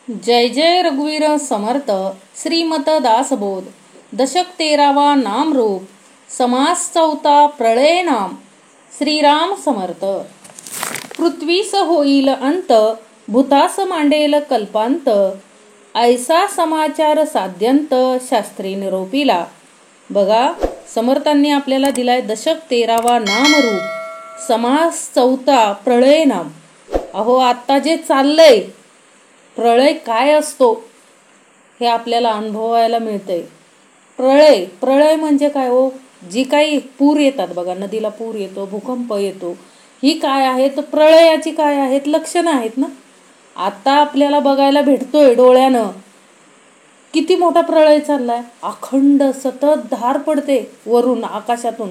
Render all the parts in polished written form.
जय जय रघुवीर समर्थ श्रीमत दासबोध दशक 13वा नाम रूप समास 4 प्रलय नाम श्रीराम समर्थ। पृथ्वीस होईल अंत भूतास मांडेल कल्पांत ऐसा समाचार साध्यंत शास्त्री निरोपिला। बघा, समर्थांनी आपल्याला दिलाय दशक 13वा नाम रूप समास 4 प्रलय नाम। अहो, आता जे चाललंय प्रलय काय असतो हे आपल्याला अनुभवायला मिळतंय। प्रलय म्हणजे काय हो? जी काही पूर येतात बघा, नदीला पूर येतो, भूकंप येतो, ही काय आहेत? प्रलयाची काय आहेत? लक्षणं आहेत ना। आता आपल्याला बघायला भेटतोय डोळ्यानं किती मोठा प्रलय चाललाय। अखंड सतत धार पडते वरून आकाशातून।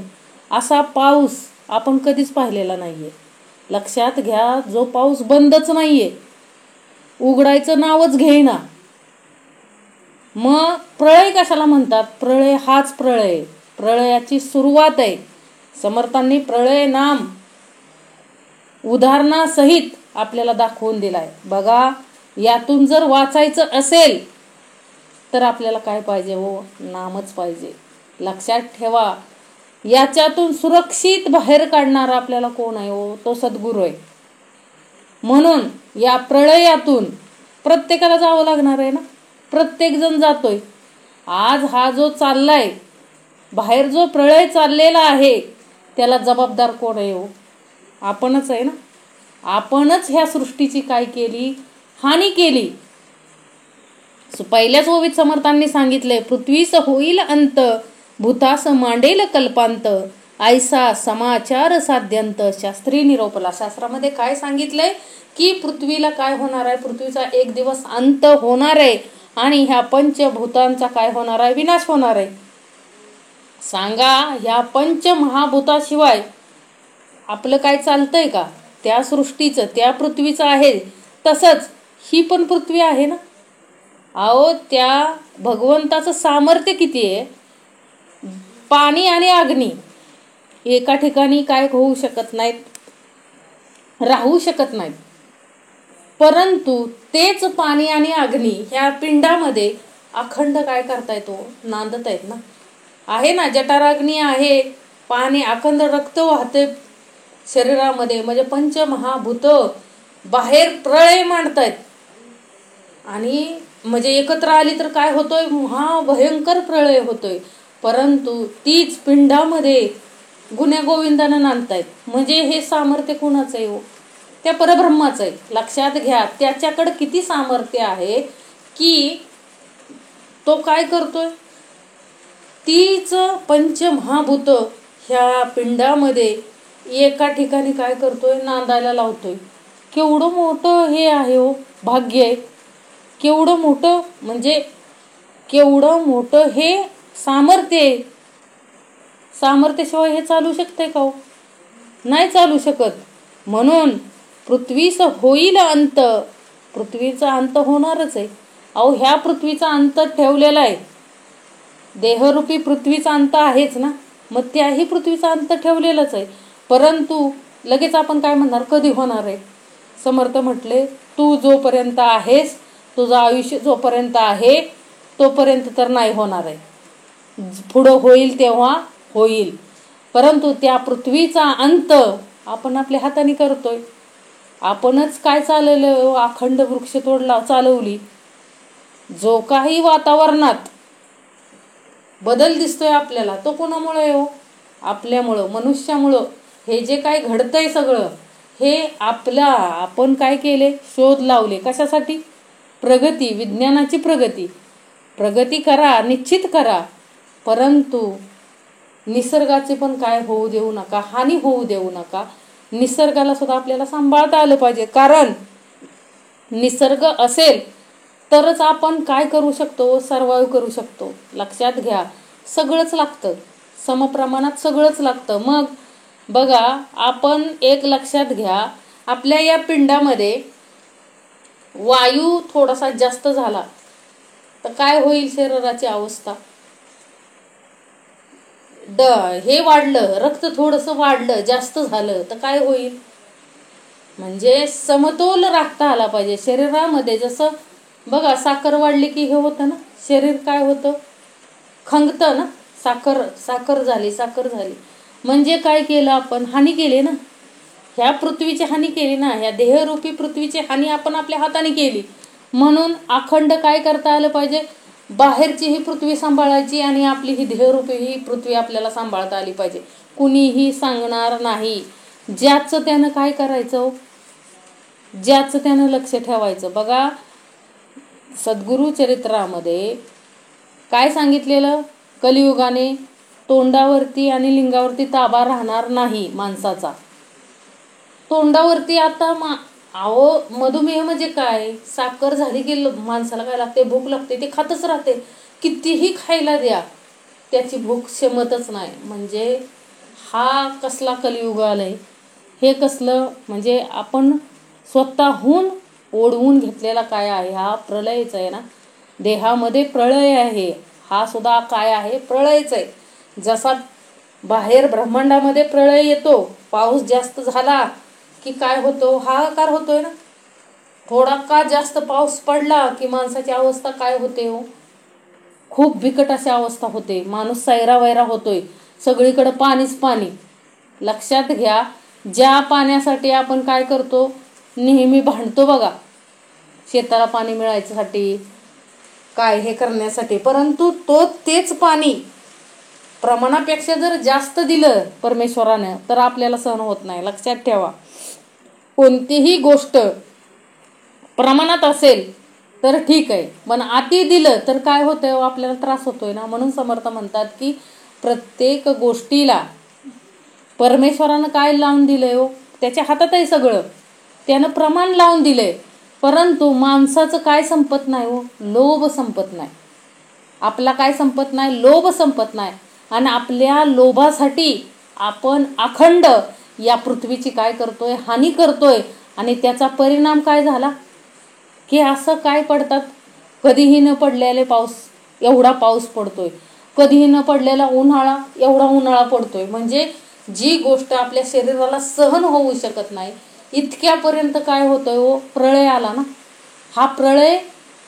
असा पाऊस आपण कधीच पाहिलेला नाहीये। लक्षात घ्या, जो पाऊस बंदच नाहीये, उघडायचं नावच घेईना। मग प्रलय कशाला म्हणतात? प्रलय हाच प्रलय, प्रलयाची सुरुवात आहे। समर्थांनी प्रलय नाम उदाहरणासहित आपल्याला दाखवून दिलाय। बघा, यातून जर वाचायचं असेल तर आपल्याला काय पाहिजे हो? नामच पाहिजे। लक्षात ठेवा, याच्यातून सुरक्षित बाहेर काढणारा आपल्याला कोण आहे हो? तो सद्गुरू आहे। म्हणून या प्रलयातून प्रत्येकाला जावं लागणार आहे ना। प्रत्येक जण जातोय। आज हा जो चाललाय बाहेर, जो प्रलय चाललेला आहे, त्याला जबाबदार कोण आहे हो? आपणच आहे ना। आपणच ह्या सृष्टीची काय केली? हानी केली। पहिल्याच ओवीत समर्थांनी सांगितलंय, पृथ्वीस होईल अंत भूतास मांडेल कल्पांत ऐसा समाचार साध्यंत शास्त्री निरोपला। शास्त्रामध्ये काय सांगितलंय की पृथ्वीला काय होणार आहे? पृथ्वीचा एक दिवस अंत होणार आहे आणि ह्या पंचभूतांचा काय होणार आहे? विनाश होणार आहे। सांगा, ह्या पंचमहाभूताशिवाय आपलं काय चालतंय का? त्या सृष्टीचं, त्या पृथ्वीचं आहे तसंच ही पण पृथ्वी आहे ना। अहो, त्या भगवंताचं सामर्थ्य किती आहे? पाणी आणि अग्नी एका ठिकाणी काय होऊ शकत नाहीत, राहू शकत नाहीत। परंतु तेच पाणी आणि अग्नी ह्या पिंडामध्ये अखंड काय करतायत हो? नांदत आहेत ना। आहे ना, जठराग्नी आहे, पाणी अखंड रक्त वाहते शरीरामध्ये, म्हणजे पंचमहाभूत बाहेर प्रलय मांडतायत। आणि म्हणजे एकत्र आली तर काय होतोय? महाभयंकर प्रलय होतोय। परंतु तीच पिंडामध्ये गुण्यागोविंदानं नांदतायत। म्हणजे हे सामर्थ्य कुणाचं आहे हो? त्या परब्रह्माचं आहे। लक्षात घ्या, त्याच्याकडे किती सामर्थ्य आहे की तो काय करतोय? तीच पंचमहाभूत ह्या पिंडामध्ये एका ठिकाणी काय करतोय? नांदायला लावतोय। केवढं मोठं हे आहे हो, भाग्य आहे। केवढं मोठं, म्हणजे केवढं मोठं हे सामर्थ्य आहे। सामर्थ्याशिवाय हे चालू शकते का हो? नाही चालू शकत। म्हणून पृथ्वीस होईल अंत, पृथ्वीचा अंत होणारच आहे। अहो, ह्या पृथ्वीचा अंत ठेवलेला आहे। देहरूपी पृथ्वीचा अंत आहेच ना, मग त्याही पृथ्वीचा अंत ठेवलेलाच आहे। परंतु लगेच आपण काय म्हणणार? कधी होणार आहे? समर्थ म्हटले, तू जोपर्यंत आहेस, तुझं आयुष्य जोपर्यंत आहे तोपर्यंत तर नाही होणार आहे। पुढं होईल तेव्हा होईल। परंतु त्या पृथ्वीचा अंत आपण आपल्या हाताने करतोय। आपणच काय चालवलं? अखंड वृक्षतोड चालवली। जो काही वातावरणात बदल दिसतोय आपल्याला, तो कोणामुळे हो? आपल्यामुळं, मनुष्यामुळं। हे जे काय घडतंय सगळं, हे आपण काय केले? शोध लावले। कशासाठी? प्रगती, विज्ञानाची प्रगती करा, निश्चित करा। परंतु निसर्गाचे पण काय होऊ देऊ नका, हानी होऊ देऊ नका। निसर्गाला सुद्धा आपल्याला सांभाळता आलं पाहिजे, कारण निसर्ग असेल तरच आपण काय करू शकतो? सर्वाइव्ह करू शकतो। लक्षात घ्या, सगळंच लागतं, समप्रमाणात सगळंच लागतं। मग बघा, आपण एक लक्षात घ्या, आपल्या या पिंडामध्ये वायू थोडासा जास्त झाला तर काय होईल? शरीराची अवस्था हे वाढलं, रक्त थोडंसं वाढलं, जास्त झालं तर काय होईल? म्हणजे समतोल राखता आला पाहिजे शरीरामध्ये। जसं बघा साखर वाढली की हे होतं ना, शरीर काय होतं, खंगतं ना. साखर साखर झाली, साखर झाली म्हणजे काय केलं आपण, हानी केली ना. ह्या पृथ्वीची हानी केली ना, ह्या देहरूपी पृथ्वीची हानी आपण आपल्या हाताने केली. म्हणून अखंड काय करता आलं पाहिजे, बाहेरची ही पृथ्वी सांभाळायची आणि आपली ही देहरूपी ही पृथ्वी आपल्याला सांभाळता आली पाहिजे. कुणीही सांगणार नाही. ज्याचं त्यानं काय करायचं, ज्याचं त्यानं लक्ष ठेवायचं. बघा सद्गुरु चरित्रामध्ये काय सांगितलेलं, कलियुगाने तोंडावरती आणि लिंगावरती ताबा राहणार नाही माणसाचा. तोंडावरती आता अहो मधुमेह म्हणजे काय, साखर झाली की माणसाला काय लागते, भूक लागते, ते खातच राहते. कितीही खायला द्या त्याची भूक शमतच नाही. म्हणजे हा कसला कलियुग आलाय, हे कसलं, म्हणजे आपण स्वतःहून ओढवून घेतलेला काय आहे, हा प्रलयच आहे ना. देहामध्ये प्रलय आहे, हा सुद्धा काय आहे, प्रलयच आहे. जसा बाहेर ब्रह्मांडामध्ये प्रलय येतो, पाऊस जास्त झाला की काय होतो, हाहाकार होतोय ना. थोडा का जास्त पाऊस पडला की माणसाची अवस्था काय होते हो, खूप बिकट अशी अवस्था होते. माणूस सैरा वैरा होतोय, सगळीकडे पाणीच पाणी. लक्षात घ्या, ज्या पाण्यासाठी आपण काय करतो, नेहमी भांडतो बघा, शेताला पाणी मिळायसाठी, काय हे करण्यासाठी, परंतु तेच पाणी प्रमाणापेक्षा जर जास्त दिलं परमेश्वरानं तर आपल्याला सहन होत नाही. लक्षात ठेवा, कोणतीही गोष्ट प्रमाणात असेल तर ठीक आहे, पण अति दिलं तर काय होतंय, आपल्याला त्रास होतोय ना. म्हणून समर्थ म्हणतात की प्रत्येक गोष्टीला परमेश्वरानं काय लावून दिलंय हो, त्याच्या हातात आहे सगळं, त्यानं प्रमाण लावून दिलंय. परंतु माणसाचं काय संपत नाही हो, लोभ संपत नाही. आपला काय संपत नाही, लोभ संपत नाही. आणि आपल्या लोभासाठी आपण अखंड या पृथ्वीची काय करतोय, हानी करतोय. आणि त्याचा परिणाम काय झाला की असं काय पडतात, कधीही न पडलेले पाऊस एवढा पाऊस पडतोय, कधीही न पडलेला उन्हाळा एवढा उन्हाळा पडतोय. म्हणजे जी गोष्ट आपल्या शरीराला सहन होऊ शकत नाही इतक्यापर्यंत काय होतंय हो, प्रळय आला ना. हा प्रळय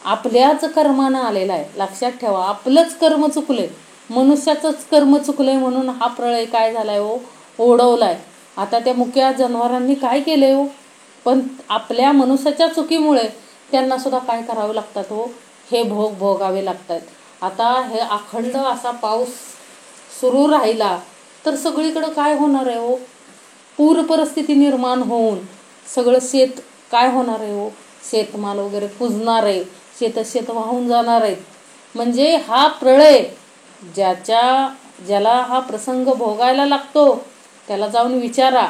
आपल्याच कर्मानं आलेला आहे. लक्षात ठेवा, आपलंच कर्म चुकलंय, मनुष्याचंच कर्म चुकलंय, म्हणून हा प्रळय काय झालाय हो, ओढवलाय. आता त्या मुक्या जनावरांनी काय केलंय हो, पण आपल्या मनुष्याच्या चुकीमुळे त्यांना सुद्धा काय करावे लागतात हो, हे भोग भोगावे लागतात. आता हे अखंड असा पाऊस सुरू राहिला तर सगळीकडं काय होणार आहे हो, पूर परिस्थिती निर्माण होऊन सगळं शेत काय होणार आहे हो, शेतमाल वगैरे कुजणार आहे, शेत वाहून जाणार आहेत. म्हणजे हा प्रळय ज्याला हा प्रसंग भोगायला लागतो त्याला जाऊन विचारा,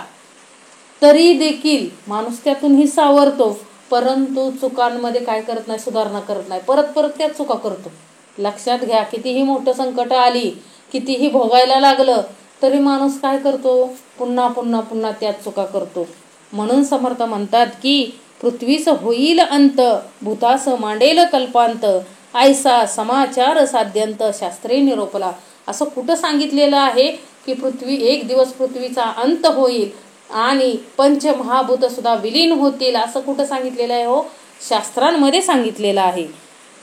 तरी देखील माणूस त्यातूनही सावरतो. परंतु चुकांमध्ये काय करत नाही, सुधारणा करत नाही, परत परत त्याच चुका करतो. लक्षात घ्या, कितीही मोठं संकट आली, कितीही भोगायला लागलं तरी माणूस काय करतो, पुन्हा पुन्हा पुन्हा त्याच चुका करतो. म्हणून समर्थ म्हणतात की पृथ्वीस होईल अंत, भूतास मांडेल कल्पांत, ऐसा समाचार साध्यंत शास्त्रे निरोपला. असं कुठं सांगितलेलं आहे की एक दिवस पृथ्वीचा अंत होईल आणि पंचमहाभूत सुद्धा विलीन होतील, असं कुठं सांगितलेलं आहे हो, शास्त्रांमध्ये सांगितलेलं आहे.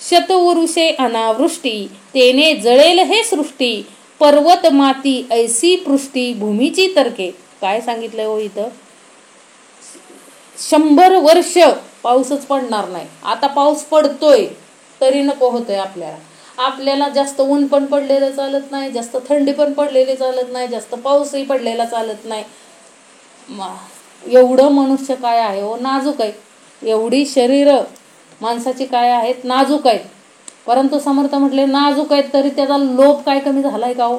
शतवृषे अनावृष्टी, तेने जळेल हे सृष्टी, पर्वत माती ऐसी पृष्टी, भूमीची तर्के. काय सांगितलंय हो इथं, 100 वर्ष पाऊसच पडणार नाही. आता पाऊस पडतोय तरी नको होतोय आपल्याला जास्त ऊन पण पडलेलं चालत नाही, जास्त थंडी पण पडलेली चालत नाही, जास्त पाऊसही पडलेला चालत नाही. एवढं मनुष्य काय आहे हो, नाजूक आहे. एवढी शरीर माणसाची काय आहेत, नाजूक आहेत. परंतु समर्थ म्हटले नाजूक आहेत तरी त्याचा लोभ काय कमी झालाय का हो,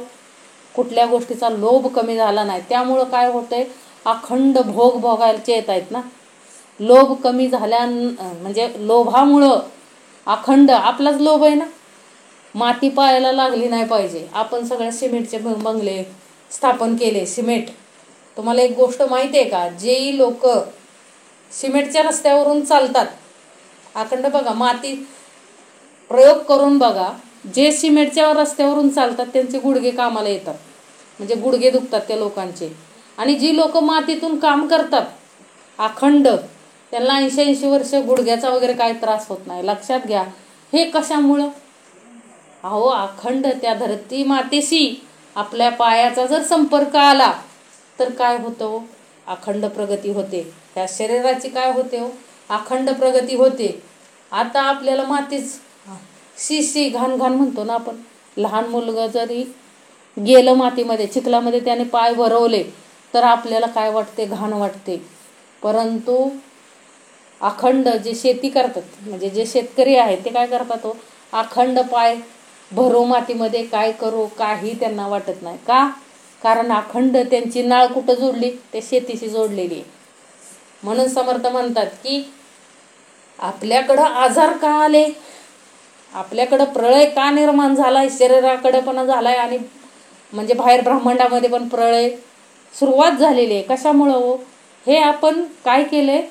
कुठल्या गोष्टीचा लोभ कमी झाला नाही. त्यामुळं काय होतंय, अखंड भोग भोगायचे येत आहेत ना. लोभ कमी झाल्या म्हणजे लोभामुळं अखंड आपलाच लोभ आहे ना. माती पायाला लागली नाही पाहिजे. आपण सगळ्या सिमेंटचे बंगले स्थापन केले, सिमेंट. तुम्हाला एक गोष्ट माहिती आहे का, जे लोक सिमेंटच्या रस्त्यावरून चालतात, अखंड बघा, माती प्रयोग करून बघा, जे सिमेंटच्या रस्त्यावरून चालतात त्यांचे गुडघे कामाला येतात, म्हणजे गुडघे दुखतात त्या लोकांचे. आणि जी लोक मातीतून काम करतात अखंड, त्यांना 80-80 वर्ष गुडघ्याचा वगैरे काही त्रास होत नाही. लक्षात घ्या. हे कशामुळं? अहो, अखंड त्या धरती मातेशी आपल्या पायाचा जर संपर्क आला तर काय होतं? अखंड प्रगती होते. ह्या शरीराची काय होते हो? अखंड प्रगती होते. आता आपल्याला मातीच शी घाण घाण म्हणतो ना आपण. लहान मुलगा जरी गेलं मातीमध्ये, चिखलामध्ये, त्याने पाय भरवले तर आपल्याला काय वाटते? घाण वाटते. परंतु अखंड जे शेती करतात, म्हणजे जे शेतकरी आहेत ते काय करतात हो? अखंड पाय भरो मातीमध्ये, काय करू काही त्यांना वाटत नाही. का? कारण अखंड त्यांची नाळ कुठं जोडली? ते शेतीशी जोडलेली आहे. म्हणून समर्थ म्हणतात की आपल्याकडं आजार का आले, आपल्याकडं प्रळय का निर्माण झालाय, शरीराकडे पण झालाय आणि म्हणजे बाहेर ब्रह्मांडामध्ये पण प्रळय सुरुवात झालेली आहे. कशामुळं हो? हे आपण काय केलंय?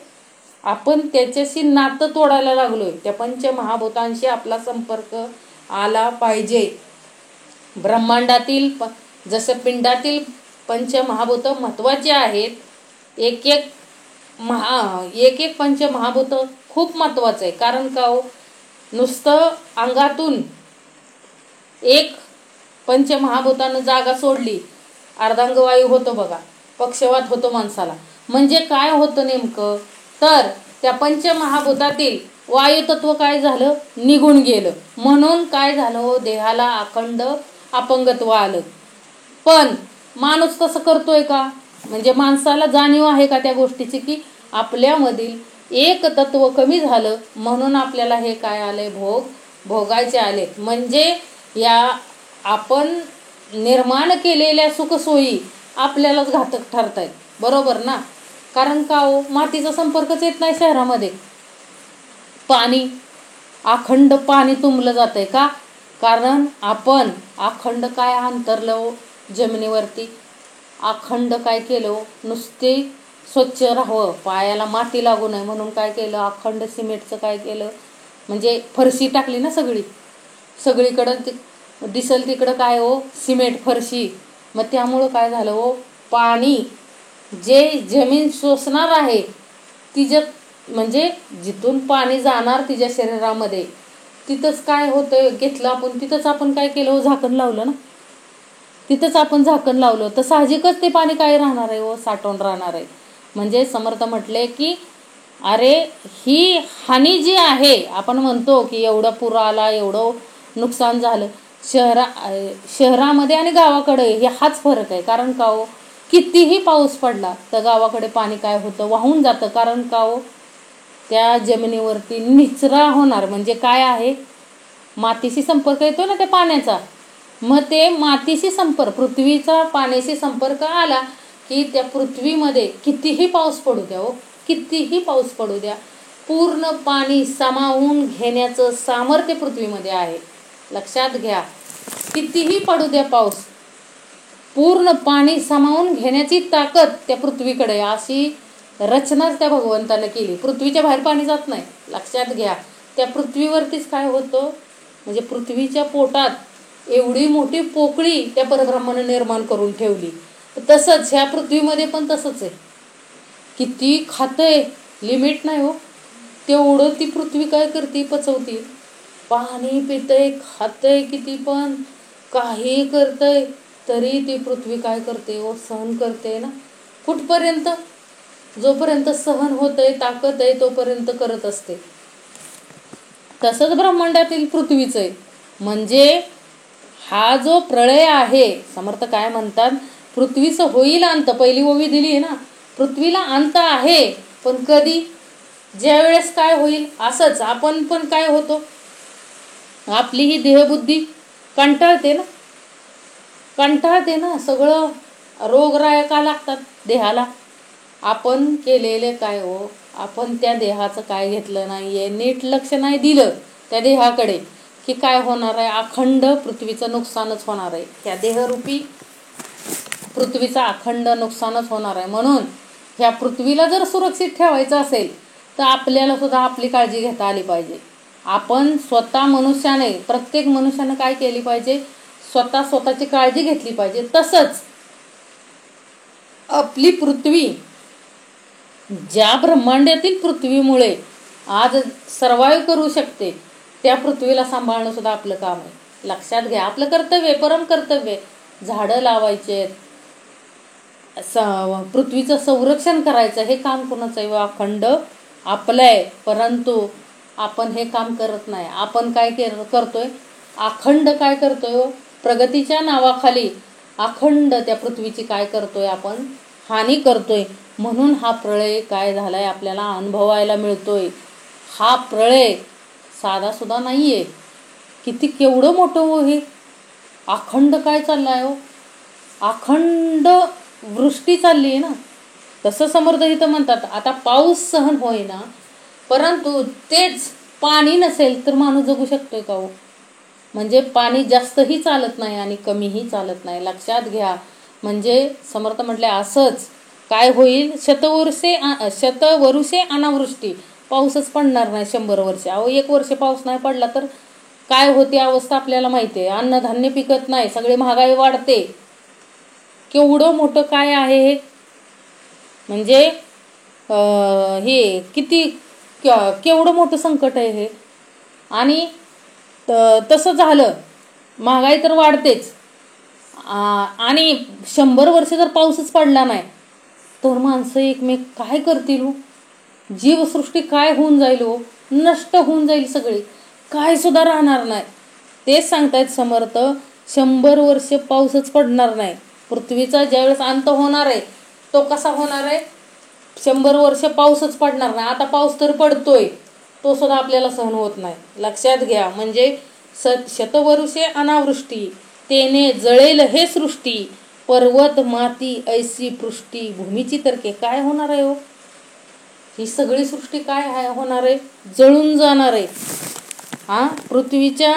आपण त्याच्याशी नातं तोडायला लागलोय. त्या पंचमहाभूतांशी आपला संपर्क आला पाहिजे. ब्रह्मांडातील जसं पिंडातील पंचमहाभूत महत्त्वाचे आहेत, एक एक पंचमहाभूत खूप महत्त्वाचं आहे. कारण का हो? नुसतं अंगातून एक पंचमहाभूतानं जागा सोडली, अर्धांगवायू होतो बघा, पक्षवात होतो माणसाला. म्हणजे काय होतं नेमकं? तर त्या पंचमहाभूतातील वायुतत्व काय झालं? निघून गेलं. म्हणून काय झालं? देहाला अखंड अपंगत्व आलं. पण माणूस तसं करतोय का? म्हणजे माणसाला जाणीव आहे का त्या गोष्टीची की आपल्यामधील एक तत्व कमी झालं म्हणून आपल्याला हे काय आलंय? भोगायचे आले. म्हणजे या आपण निर्माण केलेल्या सुखसोयी आपल्यालाच घातक ठरतायत. बरोबर ना? कारण का हो? मातीचा संपर्कच येत नाही शहरामध्ये. पाणी अखंड पाणी तुंबलं जातंय का? कारण आपण अखंड काय अंतरलं जमिनीवरती, अखंड काय केलं? नुसते स्वच्छ राहावं, पायाला माती लागू नये म्हणून काय केलं? अखंड सिमेंटचं काय केलं? म्हणजे फरशी टाकली ना सगळीकडं दिसल तिकडं काय हो? सिमेंट फरशी. मग त्यामुळं काय झालं हो? पाणी जे जमीन शोषणार आहे तिच्या म्हणजे जिथून पाणी जाणार तिच्या शरीरामध्ये तिथंच काय होतं? घेतलं आपण तिथंच आपण काय केलं हो? झाकण लावलं ना. तिथंच आपण झाकण लावलं तर साहजिकच ते पाणी काय राहणार आहे हो? साठवून राहणार आहे. म्हणजे समर्थ म्हटले की अरे ही हानी जी आहे, आपण म्हणतो की एवढा पूर आला, एवढं नुकसान झालं, शहरामध्ये आणि गावाकडे हे हाच फरक आहे. कारण का हो? कितीही पाऊस पडला तर गावाकडे पाणी काय होतं? वाहून जातं. कारण का हो? त्या जमिनीवरती निचरा होणार. म्हणजे काय आहे? मातीशी संपर्क येतो ना त्या पाण्याचा. मग ते मातीशी पृथ्वीचा पाण्याशी संपर्क आला की त्या पृथ्वीमध्ये कितीही पाऊस पडू द्या हो, कितीही पाऊस पडू द्या, पूर्ण पाणी सामावून घेण्याचं सामर्थ्य पृथ्वीमध्ये आहे. लक्षात घ्या. कितीही पडू द्या पाऊस, पूर्ण पाणी सामावून घेण्याची ताकद त्या पृथ्वीकडे, अशी रचनाच त्या भगवंताने केली. पृथ्वीच्या बाहेर पाणी जात नाही. लक्षात घ्या. त्या पृथ्वीवरतीच काय होतं? म्हणजे पृथ्वीच्या पोटात एवढी मोठी पोकळी त्या परब्रह्माने निर्माण करून ठेवली. तसंच ह्या पृथ्वीमध्ये पण तसंच आहे. किती खातंय, लिमिट नाही हो. तेवढं ती पृथ्वी काय करते? पचवते. पाणी पितंय, खातंय किती पण, काही करतंय, तरी ती पृथ्वी काय करते हो? सहन करते ना. कुठपर्यंत? जोपर्यंत सहन होतंय, ताकद आहे तोपर्यंत करत असते. तसंच ब्रह्मांडातील पृथ्वीचं आहे. म्हणजे हा जो प्रळय आहे, समर्थ काय म्हणतात? पृथ्वीचं होईल अंत. पहिली ओवी दिली आहे ना, पृथ्वीला अंत आहे. पण कधी? ज्या वेळेस काय होईल? असंच आपण पण काय होतो? आपली ही देहबुद्धी कंटाळते ना. सगळं रोगराया का लागतात देहाला? आपण केलेले काय हो? आपण त्या देहाचं काय घेतलं नाहीये, नीट लक्ष नाही दिलं त्या देहाकडे की काय होणार आहे? अखंड पृथ्वीचं नुकसानच होणार आहे. त्या देहरूपी पृथ्वीचं अखंड नुकसानच होणार आहे. म्हणून ह्या पृथ्वीला जर सुरक्षित ठेवायचं असेल तर आपल्याला सुद्धा आपली काळजी घेता आली पाहिजे. आपण स्वतः मनुष्याने, प्रत्येक मनुष्याने काय केली पाहिजे? स्वतःची काळजी घेतली पाहिजे. तसंच आपली पृथ्वी ज्या ब्रह्मांडातील पृथ्वीमुळे आज सर्वाईव्ह करू शकते त्या पृथ्वीला सांभाळणं सुद्धा आपलं काम आहे. लक्षात घ्या, आपलं कर्तव्य, परम कर्तव्य. झाडं लावायचे, पृथ्वीचं संरक्षण करायचं, हे काम कोणाचं आहे? अखंड आपलं आहे. परंतु आपण हे काम करत नाही. आपण काय करतोय? अखंड काय करतोय? प्रगतीच्या नावाखाली अखंड त्या पृथ्वीची काय करतोय? आपण हानी करतोय. म्हणून हा प्रळय काय झालाय आपल्याला अनुभवायला मिळतोय. हा प्रळय साधा सुद्धा नाहीये. किती केवढं मोठं हो हे. अखंड काय चाललाय हो? अखंड वृष्टी चालली आहे ना. तसं समर्थ इथं म्हणतात, आता पाऊस सहन होईना, परंतु तेच पाणी नसेल तर माणूस जगू शकतोय का हो? म्हणजे पाणी जास्तही चालत नाही आणि कमीही चालत नाही. लक्षात घ्या. म्हणजे समर्थ म्हटले असंच काय होईल? शतवरुषे अनावृष्टी. पाऊसच पडणार नाही 100 वर्ष. अहो 1 वर्ष पाऊस नाही पडला तर काय होते अवस्था आपल्याला माहिती आहे. अन्नधान्य पिकत नाही, सगळी महागाई वाढते. केवढं मोठं काय आहे हे. म्हणजे हे किती केवढं मोठं संकट आहे हे. आणि तसं झालं, महागाई तर वाढतेच, आणि 100 वर्ष जर पाऊसच पडला नाही तर माणसं एकमेक काय करतील हो? जीवसृष्टी काय होऊन जाईल हो? नष्ट होऊन जाईल सगळी, काय सुद्धा राहणार नाही. तेच सांगतायत समर्थ, 100 वर्ष पाऊसच पडणार नाही. पृथ्वीचा ज्यावेळेस अंत होणार आहे तो कसा होणार आहे? 100 वर्ष पाऊसच पडणार नाही. आता पाऊस तर पडतोय, तो सुद्धा आपल्याला सहन होत नाही. लक्षात घ्या. म्हणजे शतवरुषे अनावृष्टी, तेने जळेल हे सृष्टी, पर्वत माती ऐसी पृष्टी, भूमीची तरके. काय होणार आहे हो? ही सगळी सृष्टी काय होणार आहे? जळून जाणार आहे. पृथ्वीच्या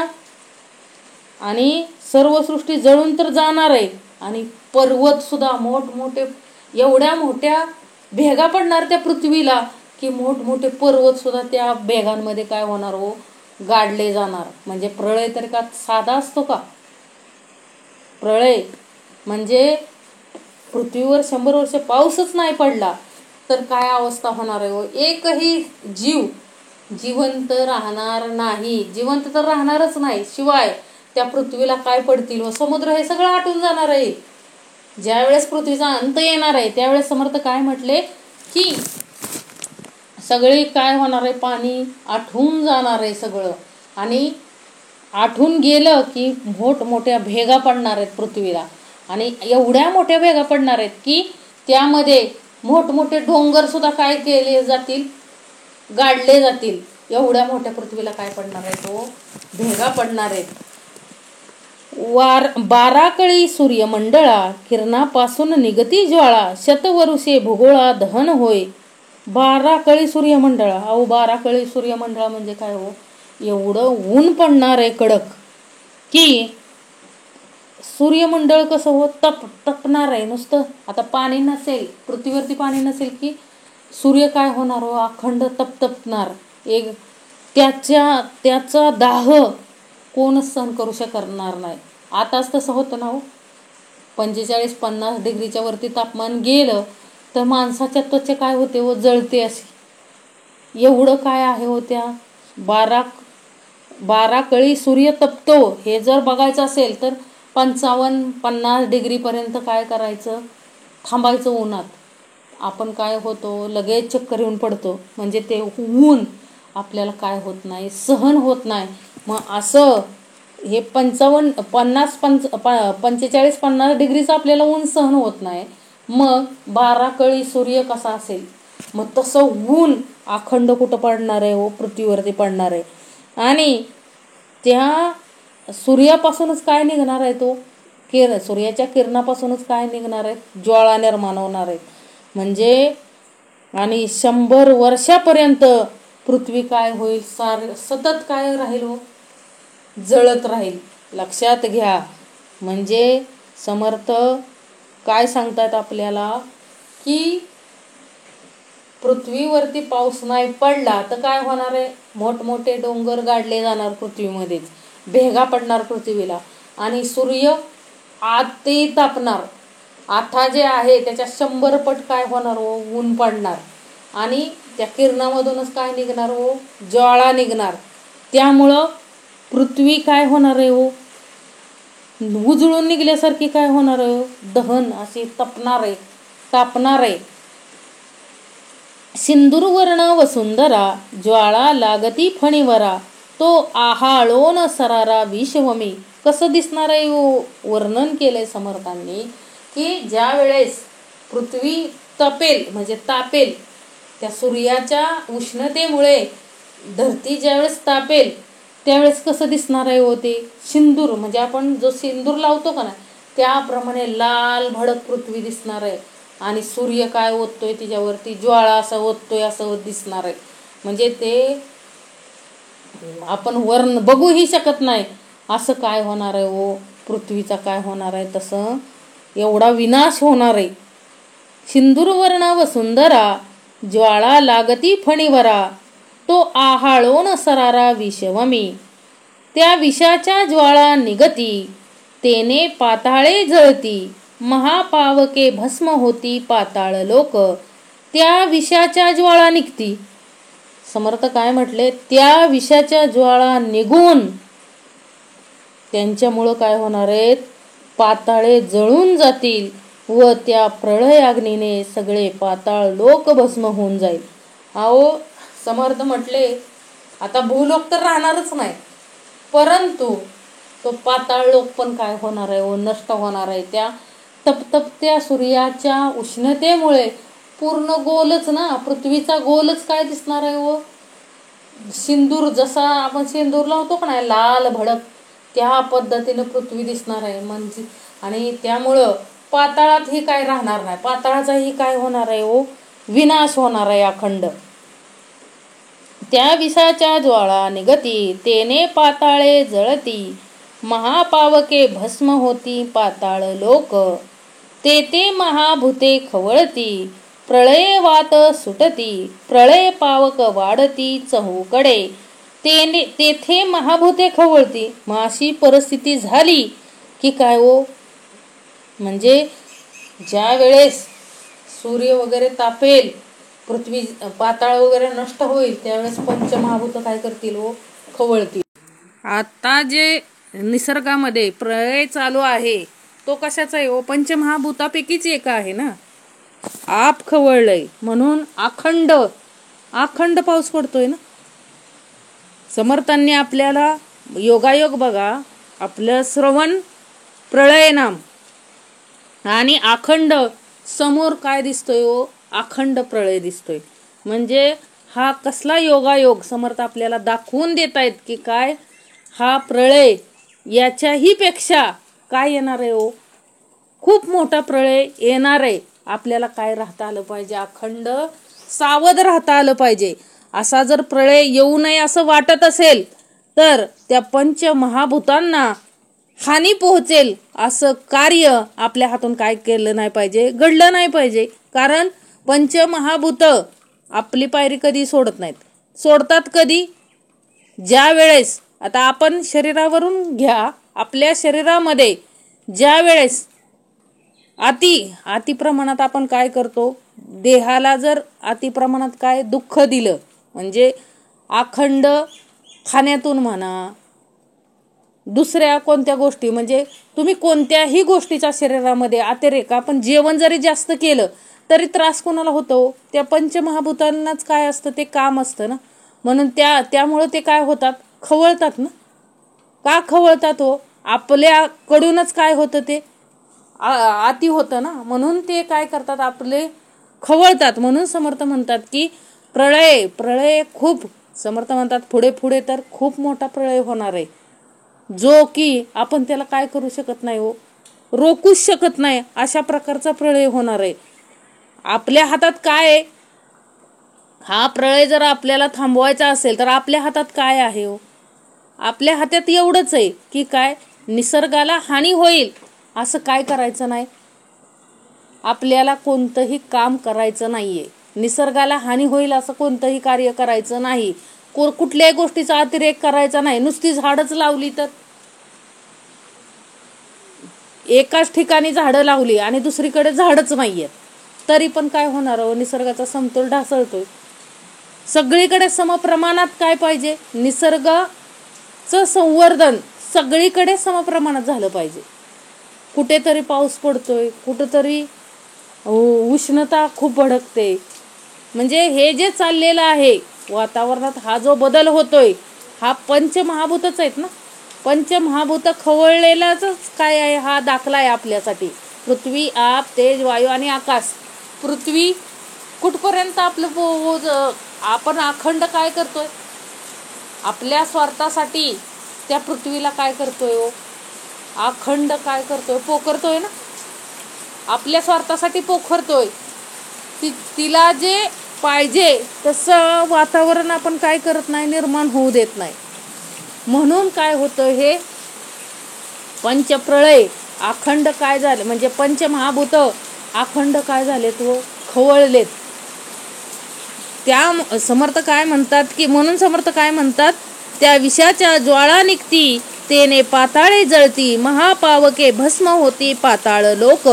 आणि सर्व सृष्टी जळून तर जाणार आहे. आणि पर्वत सुद्धा मोठमोठे, एवढ्या मोठ्या भेगा पडणार त्या पृथ्वीला की मोठमोठे पर्वत सुद्धा त्या भेगांमध्ये काय होणार हो? गाडले जाणार. म्हणजे प्रळय तरी का साधा असतो का? प्रळय म्हणजे पृथ्वीवर 100 वर्ष पाऊसच नाही पडला तर काय अवस्था होणार आहे हो? एकही जीव जिवंत राहणार नाही. जिवंत तर राहणारच नाही. शिवाय त्या पृथ्वीला काय पडतील व समुद्र हे सगळं आटून जाणार आहे. ज्यावेळेस पृथ्वीचा अंत येणार आहे त्यावेळेस समर्थ काय म्हटले की सगळे काय होणार आहे? पाणी आठून जाणार आहे सगळं. आणि आठून गेलं की मोठमोठ्या भेगा पडणार आहेत पृथ्वीला. आणि एवढ्या मोठ्या भेगा पडणार आहेत की त्यामध्ये मोठमोठे डोंगर सुद्धा काय केले जातील? गाडले जातील. एवढ्या मोठ्या पृथ्वीला काय पडणार आहे? तो भेगा पडणार आहेत. 12 कळी सूर्यमंडळा, किरणापासून निगती ज्वाळा, शतवरुषे भूगोळा दहन होय. 12 कळी सूर्यमंडळा. अहो 12 कळी सूर्यमंडळा म्हणजे काय हो? एवढं ऊन पडणार आहे कडक की सूर्यमंडळ कसं हो? तपणार आहे नुसतं. आता पाणी नसेल, पृथ्वीवरती पाणी नसेल की सूर्य काय होणार हो? अखंड तपणार. त्याचा दाह कोणच सहन करू शकणार नाही. आताच तसं होतं ना हो. 45-50 डिग्रीच्या वरती तापमान गेलं तर माणसाच्या त्वचा काय होते व जळते अशी. एवढं काय आहे हो त्या 12 कळी सूर्य तपतो. हे जर बघायचं असेल तर 55-50 डिग्रीपर्यंत काय करायचं? थांबायचं उन्हात. आपण काय होतो? लगेच चक्कर येऊन पडतो. म्हणजे ते ऊन आपल्याला काय होत नाही? सहन होत नाही. मग असं हे 45-50 डिग्रीचं आपल्याला ऊन सहन होत नाही. मग 12 कळी सूर्य कसा असेल? मग तसं ऊन अखंड कुठं पडणार आहे हो? पृथ्वीवरती पडणार आहे. आणि त्या सूर्यापासूनच काय निघणार आहे? तो सूर्याच्या किरणापासूनच काय निघणार आहे? ज्वाळा निर्माण होणार आहे. म्हणजे आणि 100 वर्षापर्यंत पृथ्वी काय होईल? सतत काय राहील हो? जळत राहील. लक्षात घ्या. म्हणजे समर्थ काय सांगतात आपल्याला की पृथ्वीवरती पाऊस नाही पडला तर काय होणार आहे? मोठमोठे डोंगर गाडले जाणार पृथ्वीमध्येच, भेगा पडणार पृथ्वीला, आणि सूर्य आते तापणार. आता जे आहे त्याच्या 100 पट काय होणार हो? ऊन पडणार. आणि त्या किरणामधूनच काय निघणार हो, ज्वाळा निघणार. त्यामुळं पृथ्वी काय होणार आहे हो, उजळून निघल्यासारखी काय होणार आहे, दहन अशी तपणार आहे, तापणार आहे. सिंदूरवर्ण वसुंधरा ज्वाळा लागती फणीवरा, तो आहाळोन सरारा विश्वमी. कसं दिसणार आहे हो, वर्णन केलंय समर्थांनी की ज्या वेळेस पृथ्वी तपेल म्हणजे तापेल, त्या सूर्याच्या उष्णतेमुळे धरती ज्यावेळेस तापेल त्यावेळेस कसं दिसणार आहे हो, ते सिंदूर म्हणजे आपण जो सिंदूर लावतो का ना त्याप्रमाणे लाल भडक पृथ्वी दिसणार आहे. आणि सूर्य काय ओततोय तिच्यावरती, ज्वाळा असं ओततोय असं दिसणार आहे. म्हणजे ते आपण वर्ण बघूही शकत नाही असं काय होणार आहे हो, पृथ्वीचा काय होणार आहे, तसं एवढा विनाश होणार आहे. सिंदूरवर्ण वसुंधरा ज्वाळा लागती फणीवरा, तो आहाळोन सरारा विषवमी. त्या विषाच्या ज्वाळा निगती, तेने पाताळे जळती, महापावके भस्म होती पाताळ लोक. त्या विषाच्या ज्वाळा निघती. समर्थ काय म्हटले, त्या विषाच्या ज्वाळा निघून त्यांच्यामुळं काय होणार आहेत, पाताळे जळून जातील व त्या प्रळय अग्नीने सगळे पाताळ लोक भस्म होऊन जाईल. अहो समर्थ म्हटले आता भूलोक तर राहणारच नाही, परंतु तो पाताळ लोक पण काय होणार आहे, नष्ट होणार आहे. त्या तपतपत्या सूर्याच्या उष्णतेमुळे पूर्ण गोलच ना, पृथ्वीचा गोलच काय दिसणार आहे हो, सिंदूर जसा आपण सिंदूर लावतो का नाही लाल भडक, त्या पद्धतीने पृथ्वी दिसणार आहे. म्हणजे आणि त्यामुळं पाताळात ही काय राहणार नाही, पाताळाचाही काय होणार आहे हो, विनाश होणार आहे अखंड. त्या विषाच्या ज्वाळा निगती, तेने पाताळे जळती, महापावके भस्म होती पाताळ लोक. तेथे महाभूते खवळती, प्रळय वात सुटती, प्रळय पावक वाढती चहूकडे. तेथे महाभूते खवळती. मग अशी परिस्थिती झाली की काय हो, म्हणजे ज्या वेळेस सूर्य वगैरे तापेल, पृथ्वी पाताळ वगैरे नष्ट होईल, त्यावेळेस पंचमहाभूत काय करतील हो, खवळतील. आता जे निसर्गामध्ये प्रळय चालू आहे तो कशाचा आहे हो, पंचमहाभूतापैकीच एक आहे ना. आप खवळलंय म्हणून अखंड पाऊस पडतोय ना. समर्थांनी आपल्याला योगायोग बघा, आपलं श्रवण प्रळय नाम आणि अखंड समोर काय दिसतोय हो, अखंड प्रळय दिसतोय. म्हणजे हा कसला योगायोग समर्थ आपल्याला दाखवून देत आहेत की काय, हा प्रळय याच्याही पेक्षा काय येणार आहे हो, खूप मोठा प्रळय येणार आहे. आपल्याला काय राहता आलं पाहिजे, अखंड सावध राहता आलं पाहिजे. असा जर प्रळय येऊ नये असं वाटत असेल तर त्या पंचमहाभूतांना हानी पोहोचेल असं कार्य आपल्या हातून काय केलं नाही पाहिजे, घडलं नाही पाहिजे. कारण पंचमहाभूत आपली पायरी कधी सोडत नाहीत. सोडतात कधी, ज्या वेळेस आता आपण शरीरावरून घ्या, आपल्या शरीरामध्ये ज्या वेळेस अति प्रमाणात आपण काय करतो, देहाला जर अति प्रमाणात काय दुःख दिलं, म्हणजे अखंड खाण्यातून म्हणा, दुसऱ्या कोणत्या गोष्टी, म्हणजे तुम्ही कोणत्याही गोष्टीच्या शरीरामध्ये अतिरेक, आपण जेवण जरी जास्त केलं तरी त्रास कोणाला होतो, त्या पंचमहाभूतांनाच काय असतं ते काम असतं ना. म्हणून त्यामुळं ते काय होतात, खवळतात ना. का खवळतात हो, आपल्याकडूनच काय होतं ते अति होतं ना, म्हणून ते काय करतात, आपले खवळतात. म्हणून समर्थ म्हणतात की प्रळय खूप, समर्थ म्हणतात पुढे पुढे तर खूप मोठा प्रळय होणार आहे, जो की आपण त्याला काय करू शकत नाही हो, रोखूच शकत नाही. अशा प्रकारचा प्रळय होणार आहे. आपल्या हातात काय आहे, हा प्रळय जर आपल्याला थांबवायचा असेल तर आपल्या हातात काय आहे हो, आपल्या हातात एवढंच आहे की काय, निसर्गाला हानी होईल असं काय करायचं नाही, आपल्याला कोणतंही काम करायचं नाहीये. निसर्गाला हानी होईल असं कोणतंही कार्य करायचं नाही, कुठल्याही गोष्टीचा अतिरेक करायचा नाही. नुसती झाडच लावली तर, एकाच ठिकाणी झाडं लावली आणि दुसरीकडे झाडच नाहीये तरी पण काय होणार हो, निसर्गाचा समतोल ढासळतोय. सगळीकडे समप्रमाणात काय पाहिजे, निसर्गाचं संवर्धन सगळीकडे समप्रमाणात झालं पाहिजे. कुठेतरी पाऊस पडतोय, कुठेतरी उष्णता खूप भडकते. म्हणजे हे जे चाललेलं आहे वातावरणात, हा जो बदल होतोय, हा पंचमहाभूतच आहेत ना. पंचमहाभूत खवळलेलाच काय आहे, हा दाखला आहे आपल्यासाठी. पृथ्वी, आप, तेज, वायू आणि आकाश. पृथ्वी कुठपर्यंत आपलं आपण अखंड काय करतोय आपल्या स्वार्थासाठी, त्या पृथ्वीला काय करतोय हो, अखंड काय करतोय, पोखरतोय ना. आपल्या स्वार्थासाठी पोखरतोय. तिला जे पाहिजे तसं वातावरण आपण काय करत नाही, निर्माण होऊ देत नाही. म्हणून काय होतं, हे पंचप्रळय अखंड काय झाले, म्हणजे पंचमहाभूत अखंड काय झाले, तो खवळलेत. त्या समर्थ काय म्हणतात की, म्हणून समर्थ काय म्हणतात, त्या विषाच्या ज्वाळा निघती, तेने पाताळे जळती, महापावके भस्म होती पाताळ लोक.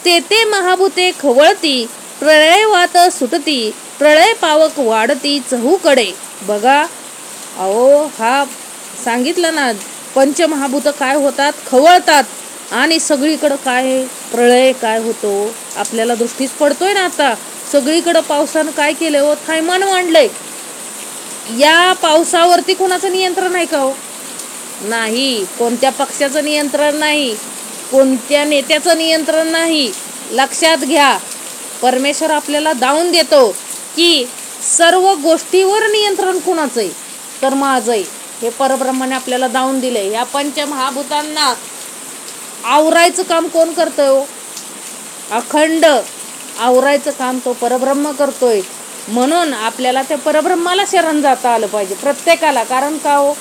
तेथे महाभूते खवळती, प्रळय वात सुटती, प्रळय पावक वाढती चहूकडे. बघा अहो, हा सांगितलं ना, पंचमहाभूत काय होतात, खवळतात. आणि सगळीकडं काय प्रळय काय होतो, आपल्याला दृष्टीस पडतोय ना. आता सगळीकडं पावसानं काय केलंय हो, थैमान मांडलंय. या पावसावरती कोणाचं नियंत्रण आहे का हो, नाही. कोणत्या पक्षाचं नियंत्रण नाही, कोणत्या नेत्याचं नियंत्रण नाही. लक्षात घ्या, परमेश्वर आपल्याला दावून देतो की सर्व गोष्टीवर नियंत्रण कुणाचं आहे, तर माझं आहे. हे परब्रह्माने आपल्याला दावून दिलंय. या पंचमहाभूतांना आवरायचं काम कोण करतोय हो, अखंड आवरायचं काम तो परब्रह्म करतोय. म्हणून आपल्याला त्या परब्रह्माला शरण जाता आलं पाहिजे प्रत्येकाला. कारण का हो,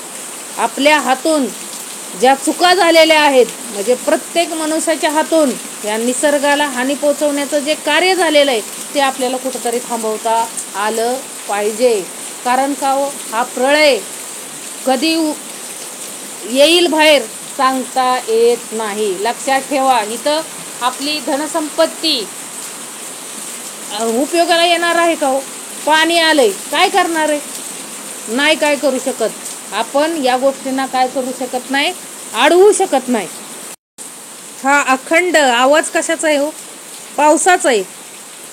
आपल्या हातून ज्या चुका झालेल्या आहेत, म्हणजे प्रत्येक मनुष्याच्या हातून या निसर्गाला हानी पोचवण्याचं जे कार्य झालेलं आहे, ते आपल्याला कुठंतरी थांबवता आलं पाहिजे. कारण का हो, हा प्रळय कधी येईल बाहेर सांगता येत नाही. लक्षात ठेवा, इथं आपली धनसंपत्ती उपयोगाला येणार आहे का हो, पाणी आलंय काय करणार आहे, नाही काय करू शकत. आपण या गोष्टींना काय करू शकत नाही, अडवू शकत नाही. हा अखंड आवाज कशाचा आहे हो, पावसाचा आहे.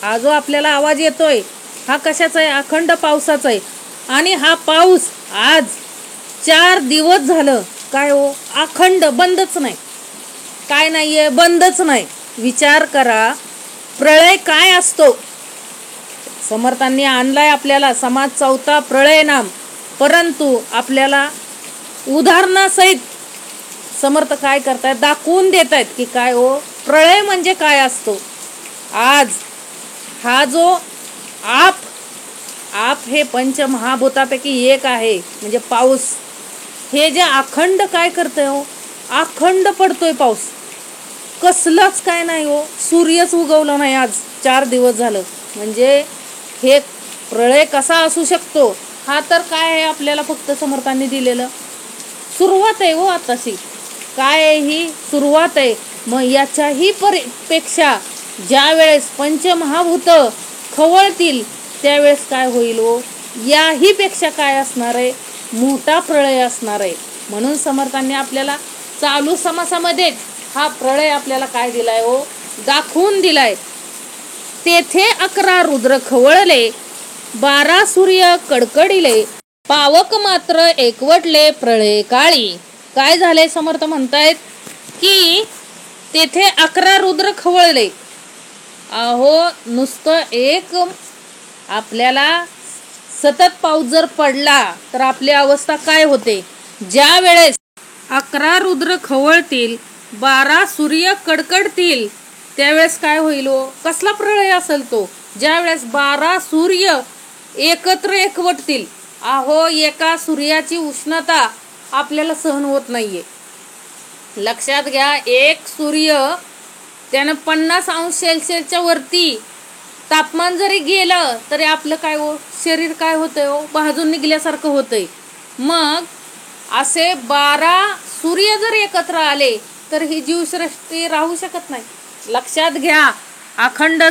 हा जो आपल्याला आवाज येतोय, हा कशाचा आहे, अखंड पावसाचा आहे. आणि हा पाऊस आज 4 दिवस झालं काय हो, अखंड, बंदच नाही. काय नाहीये, बंदच नाही. विचार करा, प्रळय काय असतो. समर्थांनी आणलाय आपल्याला समाज चौथा प्रळय नाम, परंतु आपल्याला उदाहरणासहित समर्थ काय करतायत, दाखवून देत आहेत की काय हो, प्रळय म्हणजे काय असतो. आज हा जो आप हे पंचमहाभूतापैकी एक आहे, म्हणजे पाऊस. हे जे अखंड काय करतंय हो, अखंड पडतोय पाऊस, कसलाच काय नाही हो, सूर्यच उगवला नाही आज 4 दिवस झालं. म्हणजे हे प्रळय कसा असू शकतो, हा तर काय आहे आपल्याला फक्त समर्थांनी दिलेलं सुरुवात आहे हो. आताशी काय आहे, ही सुरुवात आहे. मग याच्याही पेक्षा ज्या वेळेस पंचमहाभूत खवळतील, त्यावेळेस काय होईल हो, याही पेक्षा काय असणार आहे, मोठा प्रळय असणार आहे. म्हणून समर्थांनी आपल्याला चालू समासामध्ये हा प्रळय आपल्याला काय दिलाय हो, दाखवून दिलाय. तेथे 11 रुद्र खवळले, 12 सूर्य कडकडिले, पावक मात्र एकवटले प्रळय काळी. काय झाले, समर्थ म्हणतायत की तेथे 11 रुद्र खवळले. अहो, नुसतं एक आपल्याला सतत पाऊस जर पडला तर आपली अवस्था काय होते. ज्या वेळेस 11 रुद्र खवळतील, 12 सूर्य कडकडतील, त्यावेळेस काय होईल हो, कसला प्रळय असेल तो. ज्या वेळेस 12 सूर्य एकत्र एकवटतील. अहो, एका सूर्याची उष्णता आपल्याला सहन होत नाहीये. लक्षात घ्या, एक सूर्य त्यानं 50 अंश सेल्सिअसच्या वरती तापमान जरी गेलं तरी आपलं काय हो, शरीर काय होतंय हो, भाजून निघल्यासारखं होतंय. मग असे 12 सूर्य जर एकत्र आले तर ही जीवसृष्टी राहू शकत नाही. लक्षात घ्या, अखंड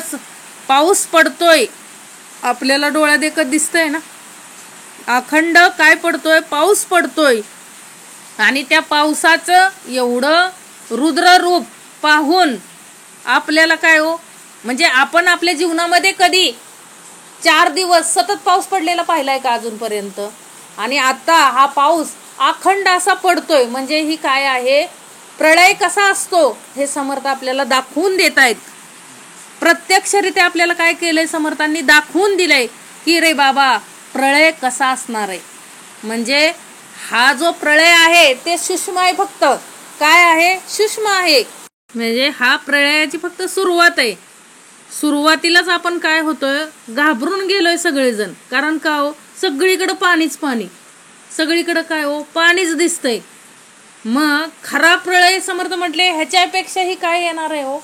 पाऊस पडतोय, आपल्याला डोळ्यात देखत दिसतंय ना, अखंड काय पडतोय, पाऊस पडतोय. आणि त्या पावसाचं एवढं रुद्र रूप पाहून आपल्याला काय हो, म्हणजे आपण आपल्या जीवनामध्ये कधी 4 दिवस सतत पाऊस पडलेला पाहिलाय का अजूनपर्यंत? आणि आता हा पाऊस अखंड असा पडतोय, म्हणजे ही काय आहे, प्रलय कसा असतो हे समर्थ आपल्याला दाखवून देत आहेत. प्रत्यक्षरित्या आपल्याला काय केलंय, समर्थांनी दाखवून दिलंय की रे बाबा प्रलय कसा असणार आहे. म्हणजे हा जो प्रलय आहे ते सूक्ष्म आहे, फक्त काय आहे, सूक्ष्म आहे. म्हणजे हा प्रलयाची फक्त सुरुवात आहे. सुरुवातीलाच आपण काय होतोय, घाबरून गेलोय सगळेजण. कारण का हो, सगळीकडे पाणीच पाणी, सगळीकडे काय हो, पाणीच दिसतंय. मग खरा प्रलय समर्थ म्हटले ह्याच्यापेक्षाही काय येणार आहे हो,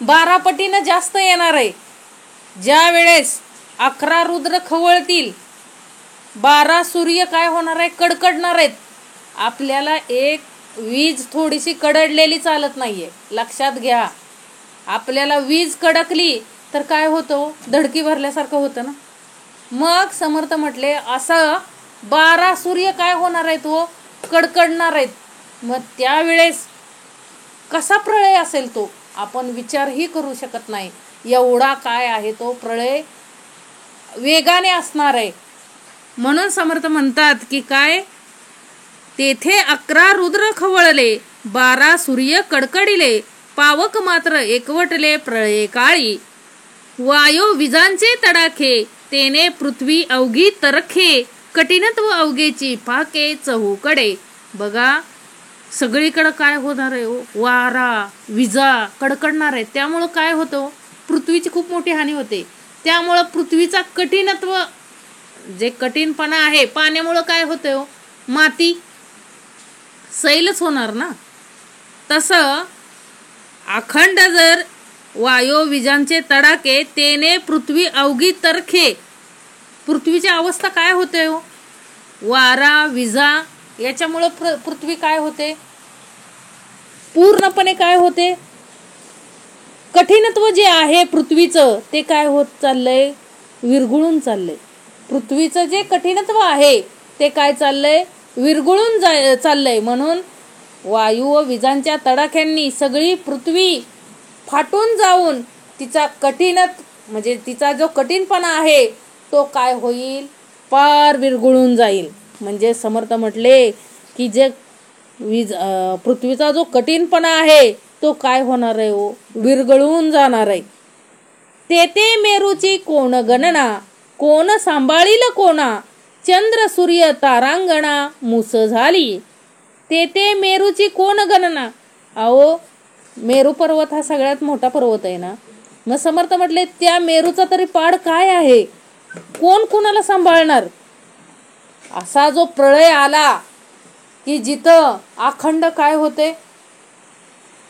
12 पटीनं जास्त येणार आहे. ज्या वेळेस 11 रुद्र खवळतील, 12 सूर्य काय होणार आहे, कडकडणार आहेत. आपल्याला एक वीज थोडीशी कडडलेली चालत नाहीये, लक्षात घ्या. आपल्याला वीज कडकली तर काय होतं, धडकी भरल्यासारखं होतं ना. मग समर्थ म्हटले असं 12 सूर्य काय होणार आहेत हो, कडकडणार आहेत. मग त्यावेळेस कसा प्रलय असेल तो आपण विचारही करू शकत नाही. एवढा काय आहे तो प्रलय, वेगाने असणार आहे. म्हणून समर्थ म्हणतात की काय, तेथे 11 रुद्र खवळले, 12 सूर्य कडकडिले, पावक मात्र एकवटले प्रलये काळी. वायो विजांचे तडाखे, तेने पृथ्वी अवघी तरखे, कठीणत्व अवघेची पाके चहूकडे. बघा सगळीकडे काय होणार आहे, वारा विजा कडकडणार आहे. त्यामुळं काय होतं, पृथ्वीची खूप मोठी हानी होते. त्यामुळं पृथ्वीचा कठीणत्व, जे कठीणपणा आहे पाण्यामुळं काय होतं, माती सैलच होणार ना. तसं अखंड जर वायो विजांचे तडाके, तेने पृथ्वी अवघी तरखे, पृथ्वीची अवस्था काय होते हो, वारा विजा याच्यामुळं पृथ्वी काय होते, पूर्णपणे काय होते, कठीणत्व जे आहे पृथ्वीचं ते काय होत चाललंय, विरघळून चाललंय. पृथ्वीचं जे कठीणत्व आहे ते काय चाललंय, विरघळून चाललंय. म्हणून वायू व विजांच्या तडाख्यांनी सगळी पृथ्वी फाटून जाऊन तिचा म्हणजे तिचा जो कठीणपणा आहे तो काय होईल, पार विरघळून जाईल. म्हणजे समर्थ म्हटले की जे पृथ्वीचा जो कठीणपणा आहे तो काय होणार आहे हो, विरघळून जाणार आहे. तेथे मेरूची कोण गणना, कोण सांभाळील कोणा, चंद्र सूर्य तारांगणा मुस झाली. तेथे मेरूची कोण गणना, अहो मेरू पर्वत हा सगळ्यात मोठा पर्वत आहे ना. मग समर्थ म्हटले त्या मेरूचा तरी पाड काय आहे, कोण कुणाला सांभाळणार. असा जो प्रलय आला की जिथं अखंड काय होते,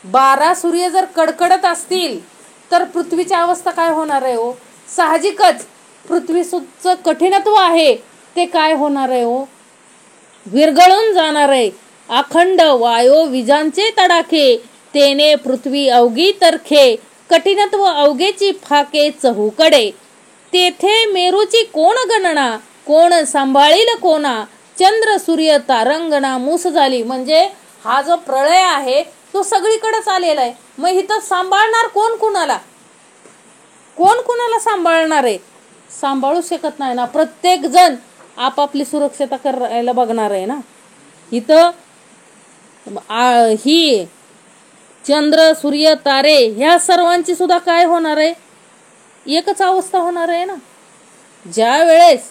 12 सूर्य जर कडकडत असतील तर पृथ्वीची अवस्था काय होणार आहे हो, साहजिकच पृथ्वीचं कठीणत्व आहे ते काय होणार आहे हो, विरघळून जाणार आहे. अखंड वायो विजांचे तडाखे, तेने पृथ्वी अवघी तरखे, कठीणत्व अवघेची फाके चहूकडे. तेथे मेरूची कोण गणना, कोण सांभाळील कोणा, चंद्र सूर्य तारंगणा मुस झाली. म्हणजे हा जो प्रलय आहे तो सगळीकडे आलेला आहे. मग इथं सांभाळणार कोण कुणाला, कोण कुणाला सांभाळणार आहे, सांभाळू शकत नाही ना. प्रत्येक जण आपापली सुरक्षता करायला बघणार आहे ना. इथं ही चंद्र सूर्य तारे ह्या सर्वांची सुद्धा काय होणार आहे, एकच अवस्था होणार आहे ना. ज्या वेळेस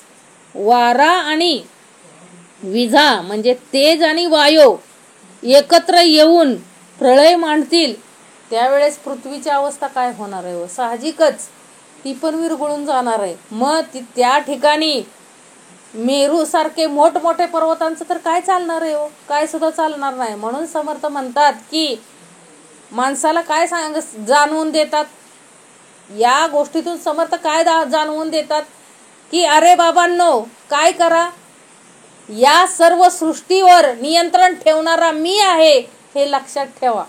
वारा आणि विजा म्हणजे तेज आणि वायू एकत्र येऊन प्रलय मांडतील त्यावेळेस पृथ्वीची अवस्था काय होणार आहे, साहजिकच ती पण विरघळून जाणार आहे. मग त्या ठिकाणी मेरू सारखे मोठमोठे पर्वतांचं तर काय चालणार आहे हो, काय सुद्धा चालणार नाही. म्हणून समर्थ म्हणतात की माणसाला काय जाणवून देतात या गोष्टीतून, समर्थ काय जाणवून देतात की अरे बाबांनो काय करा, या सर्व सृष्टीवर नियंत्रण ठेवणारा मी आहे हे लक्षात ठेवा.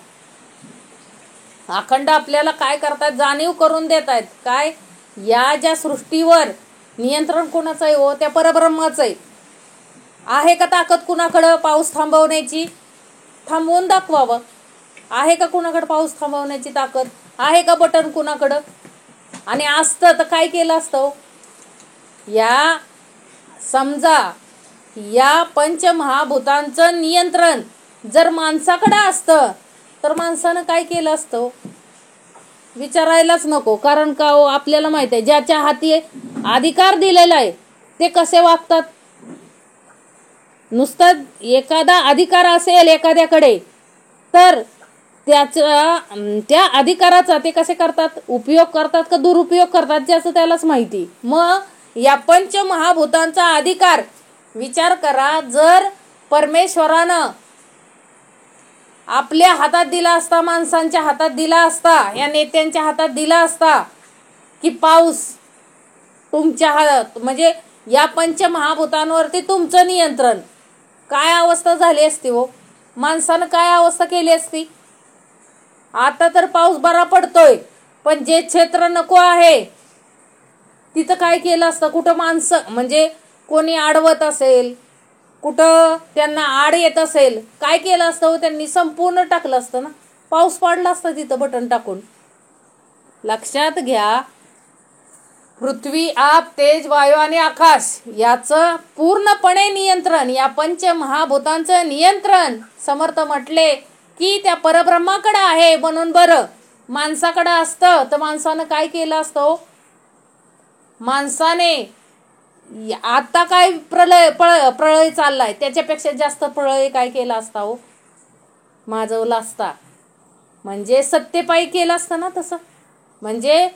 अखंड आपल्याला काय करतात, जाणीव करून देत आहेत. काय, या ज्या सृष्टीवर नियंत्रण कोणाचं आहे हो, त्या परब्रह्माचं आहे. आहे का ताकद कुणाकडं पाऊस थांबवण्याची? थांबवून दाखवावं. आहे का कुणाकडं पाऊस थांबवण्याची ताकद? आहे का बटन कुणाकडं? आणि असतं तर काय केलं असतं? या समजा या पंचमहाभूतांचं नियंत्रण जर माणसाकडं असतं तर माणसानं काय केलं असतं? विचारायलाच नको. कारण का हो, आपल्याला माहित आहे ज्याच्या हाती अधिकार दिलेला आहे ते कसे वागतात. नुसतं एखादा अधिकार असेल एखाद्याकडे तर त्या अधिकाराचा ते कसे करतात, उपयोग करतात का दुरुपयोग करतात, ज्याचं त्यालाच माहिती. मग या पंचमहाभूतांचा अधिकार विचार करा, जर परमेश्वरानं आपल्या हातात दिला असता, माणसांच्या हातात दिला असता, या नेत्यांच्या हातात दिला असता की पाऊस तुमच्या हातात, म्हणजे या पंचमहाभूतांवरती तुमचं नियंत्रण, काय अवस्था झाली असती हो? माणसानं काय अवस्था केली असती? आता तर पाऊस बरा पडतोय, पण जे क्षेत्र नको आहे तिथं काय केलं असतं? कुठं माणसं म्हणजे कोणी अडवत असेल, कुठं त्यांना आड येत असेल, काय केलं असतं? त्यांनी संपूर्ण टाकलं असतं ना, पाऊस पडला असता तिथं बटन टाकून. लक्षात घ्या, पृथ्वी, आप, तेज, वायू आणि आकाश याचं पूर्णपणे नियंत्रण, या पंचमहाभूतांचं नियंत्रण समर्थ म्हटले की त्या परब्रह्माकडे आहे. म्हणून बरं, माणसाकडे असतं तर माणसानं काय केलं असतं? माणसाने आता काय प्रळय चाललाय त्याच्यापेक्षा जास्त प्रळय काय केला असता हो? माजवला असता. म्हणजे सत्तेपायी केलं असतं ना तसं. म्हणजे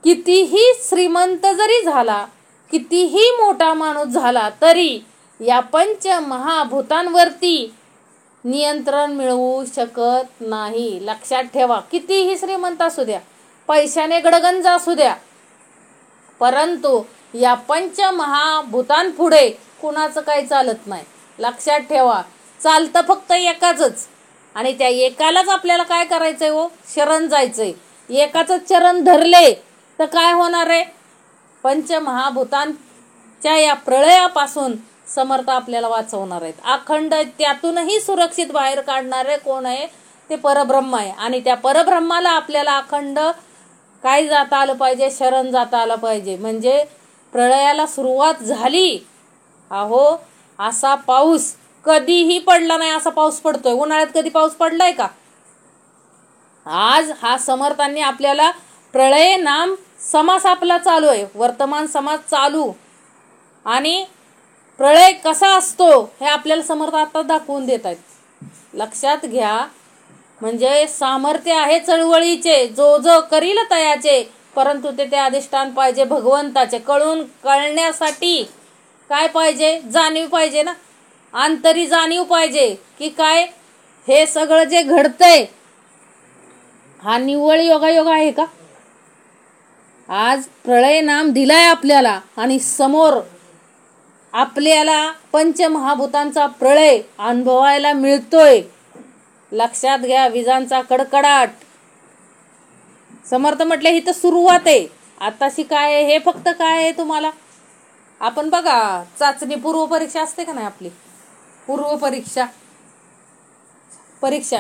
कितीही श्रीमंत जरी झाला, कितीही मोठा माणूस झाला, तरी या पंचमहाभूतांवरती नियंत्रण मिळवू शकत नाही. लक्षात ठेवा. कितीही श्रीमंत असू द्या, पैशाने गडगंज असू द्या, परंतु या पंचमहाभूतांपुढे कुणाचं काही चालत नाही. लक्षात ठेवा. चालतं फक्त एकाचंच, आणि त्या एकालाच आपल्याला काय करायचंय हो? शरण जायचंय. एकाच चरण धरले तर काय होणार आहे? पंचमहाभूतांच्या या प्रळयापासून समर्थ आपल्याला वाचवणार आहेत. अखंड त्यातूनही सुरक्षित बाहेर काढणारे कोण आहे? ते परब्रह्म आहे. आणि त्या परब्रह्माला आपल्याला अखंड काय जाता आलं पाहिजे? शरण जाता आलं पाहिजे. म्हणजे प्रळयाला सुरुवात झाली, अहो असा पाऊस कधीही पडला नाही. असा पाऊस पडतोय. उन्हाळ्यात कधी पाऊस पडलाय का? आज हा समर्थांनी आपल्याला प्रळय नाम समास आपला चालू आहे, वर्तमान समास चालू, आणि प्रळय कसा असतो हे आपल्याला समर्थ आता दाखवून देत आहेत. लक्षात घ्या. म्हणजे सामर्थ्य आहे चळवळीचे, जो जो करील तयाचे, परंतु ते अधिष्ठान पाहिजे भगवंताचे. कळण्यासाठी काय पाहिजे? जाणीव पाहिजे ना, आंतरी जाणीव पाहिजे की काय हे सगळं जे घडतंय हा निव्वळ योगायोग आहे का? आज प्रळय नाम दिलाय आपल्याला आणि समोर आपल्याला पंचमहाभूतांचा प्रळय अनुभवायला मिळतोय. लक्षात घ्या. विजांचा कडकडाट. समर्थ म्हटले ही तर सुरुवात आहे. आताशी काय आहे हे फक्त काय आहे तुम्हाला, आपण बघा चाचणी पूर्व परीक्षा असते का नाही आपली, पूर्व परीक्षा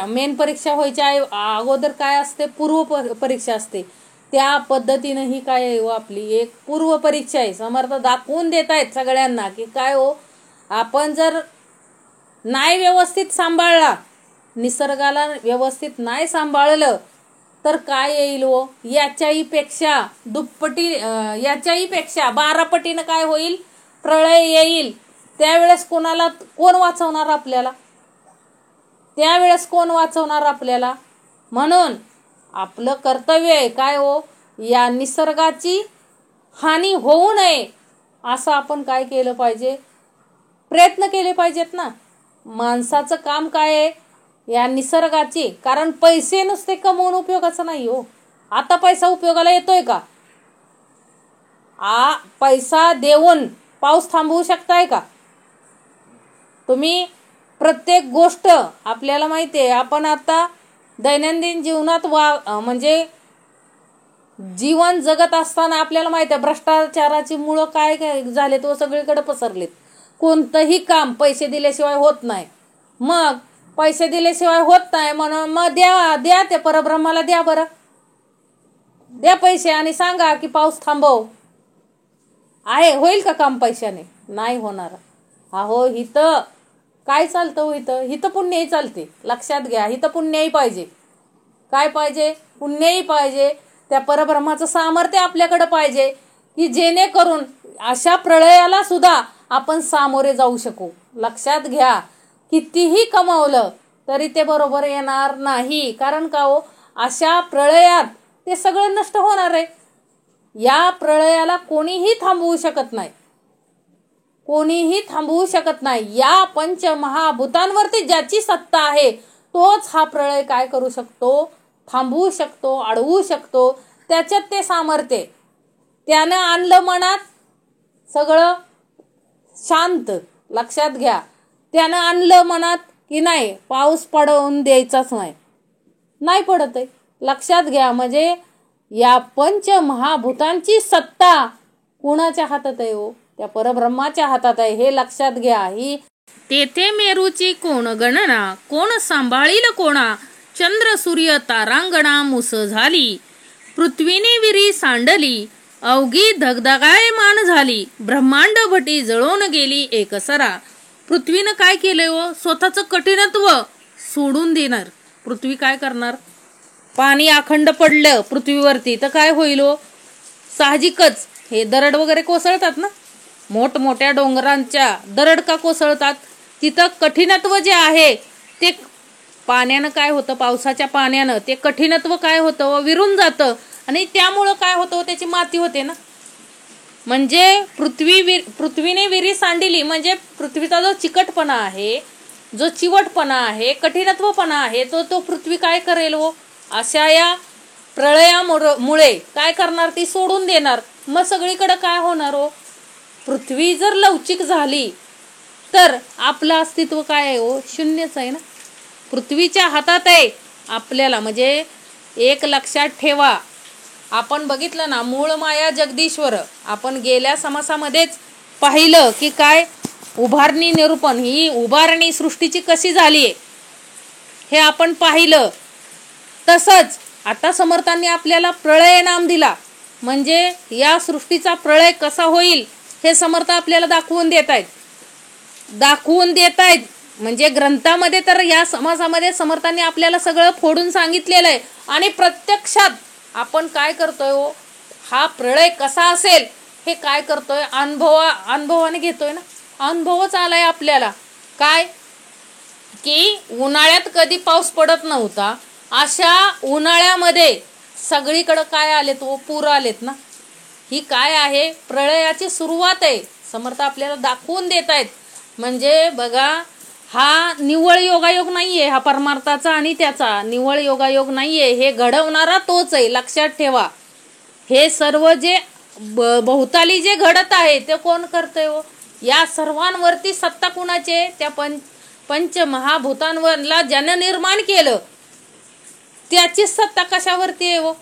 मेन परीक्षा व्हायच्या अगोदर काय असते? पूर्व परीक्षा असते. त्या पद्धतीनं ही काय आहे हो, आपली एक पूर्व परीक्षा आहे. समर्थ दाखवून देत आहेत सगळ्यांना की काय हो, आपण जर नाही व्यवस्थित सांभाळला, निसर्गाला व्यवस्थित नाही सांभाळलं तर काय येईल हो? याच्याही पेक्षा दुप्पटी, याच्याही पेक्षा 12 पटीनं काय होईल? प्रळय येईल. त्यावेळेस कोण वाचवणार आपल्याला? त्यावेळेस कोण वाचवणार आपल्याला? म्हणून आपलं कर्तव्य आहे काय हो, या निसर्गाची हानी होऊ नये असं आपण काय केलं पाहिजे? प्रयत्न केले पाहिजेत ना. माणसाचं काम काय आहे? या निसर्गाची, कारण पैसे नुसते कमवून उपयोगाचं नाही हो. आता पैसा उपयोगाला येतोय का? पैसा देऊन पाऊस थांबवू शकताय का तुम्ही? प्रत्येक गोष्ट आपल्याला माहिती आहे. आपण आता दैनंदिन जीवनात म्हणजे जीवन जगत असताना आपल्याला माहिती आहे भ्रष्टाचाराची मुळं काय काय झाले तो सगळीकडे पसरलेत. कोणतंही काम पैसे दिल्याशिवाय होत नाही. मग पैसे दिल्याशिवाय होत नाही म्हणून मग द्या ते परब्रह्माला द्या बरं, द्या पैसे आणि सांगा की पाऊस थांबव. होईल का काम पैशाने? नाही होणार. अहो हिथं काय चालतं हो, हिथं पुण्यही चालते. लक्षात घ्या, हिथं पुण्यही पाहिजे. काय पाहिजे? पुण्यही पाहिजे. त्या परब्रह्माचं सामर्थ्य आपल्याकडे पाहिजे की जेणेकरून अशा प्रळयाला सुद्धा आपण सामोरे जाऊ शकू. लक्षात घ्या, कितीही कमावलं तरी ते बरोबर येणार नाही. कारण का हो, अशा प्रळयात ते सगळं नष्ट होणार आहे. या प्रळयाला कोणीही थांबवू शकत नाही. कोणीही थांबवू शकत नाही. या पंचमहाभूतांवरती ज्याची सत्ता आहे तोच हा प्रळय काय करू शकतो? थांबवू शकतो, अडवू शकतो. त्याच्यात ते सामर्थ्य. त्यानं आणलं मनात सगळं शांत. लक्षात घ्या, त्यानं आणलं मनात की नाही पाऊस पडवून द्यायचाच नाही पडत आहे. लक्षात घ्या, म्हणजे या पंचमहाभूतांची सत्ता कोणाच्या हातात आहे हो? त्या परब्रह्माच्या हातात आहे. हे लक्षात घ्या. ही तेथे मेरूची कोण गणना, कोण सांभाळील कोणा, चंद्र सूर्य तारांगणा मुस झाली, पृथ्वीने विरी सांडली, अवघी धगधगायमान झाली, ब्रह्मांड भटी जळून गेली एकसरा. पृथ्वीनं काय केलंय हो? स्वतःचं कठीणत्व सोडून देणार. पृथ्वी काय करणार? पाणी अखंड पडलं पृथ्वीवरती तर काय होईल हो? साहजिकच हे दरड वगैरे कोसळतात ना, मोठमोठ्या डोंगरांच्या दरड का कोसळतात? तिथं कठीणत्व जे आहे ते पाण्यानं काय होतं, पावसाच्या पाण्यानं ते कठीणत्व काय होतं, विरून जातं आणि त्यामुळं काय होतं, त्याची माती होते ना. म्हणजे पृथ्वीने विरी सांडली म्हणजे पृथ्वीचा जो चिकटपणा आहे, जो चिवटपणा आहे, कठीणत्वपणा आहे तो पृथ्वी काय करेल हो? अशा या प्रळयामुळे काय करणार? ती सोडून देणार. मग सगळीकडे काय होणार हो? पृथ्वी जर लवचिक झाली तर आपलं अस्तित्व काय आहे हो? शून्यच आहे ना. पृथ्वीच्या हातात आहे आपल्याला. म्हणजे एक लक्षात ठेवा, आपण बघितलं ना मूळ माया जगदीश्वर, आपण गेल्या समासामध्येच पाहिलं की काय उभारणी निरूपण, ही उभारणी सृष्टीची कशी झाली हे आपण पाहिलं. तसंच आता समर्थांनी आपल्याला प्रळय नाम दिला. म्हणजे या सृष्टीचा प्रळय कसा होईल हे समर्थ आपल्याला दाखवून देत आहेत. म्हणजे ग्रंथामध्ये तर या समासामध्ये समर्थांनी आपल्याला सगळं फोडून सांगितलेलं आहे. आणि प्रत्यक्षात आपण काय करतोय हो? हा प्रळय कसा असेल हे काय करतोय? अनुभवाने घेतोय ना. अनुभवच आलाय आपल्याला. काय की उन्हाळ्यात कधी पाऊस पडत नव्हता, अशा उन्हाळ्यामध्ये सगळीकडे काय आलेत हो? पूर आलेत ना. ही काय आहे? प्रळयाची सुरुवात आहे. समर्थ आपल्याला दाखवून देत आहेत. म्हणजे बघा, हा निव्वळ योगायोग नाहीये, हा परमार्थाचा आणि त्याचा निव्वळ योगायोग नाहीये. हे घडवणारा तोच आहे. लक्षात ठेवा. हे सर्व जे बहुताली जे घडत आहे ते कोण करतंय हो? या सर्वांवरती सत्ता कुणाचे? त्या पंचमहाभूतांवरला ज्यानं निर्माण केलं त्याची सत्ता कशावरती आहे हो?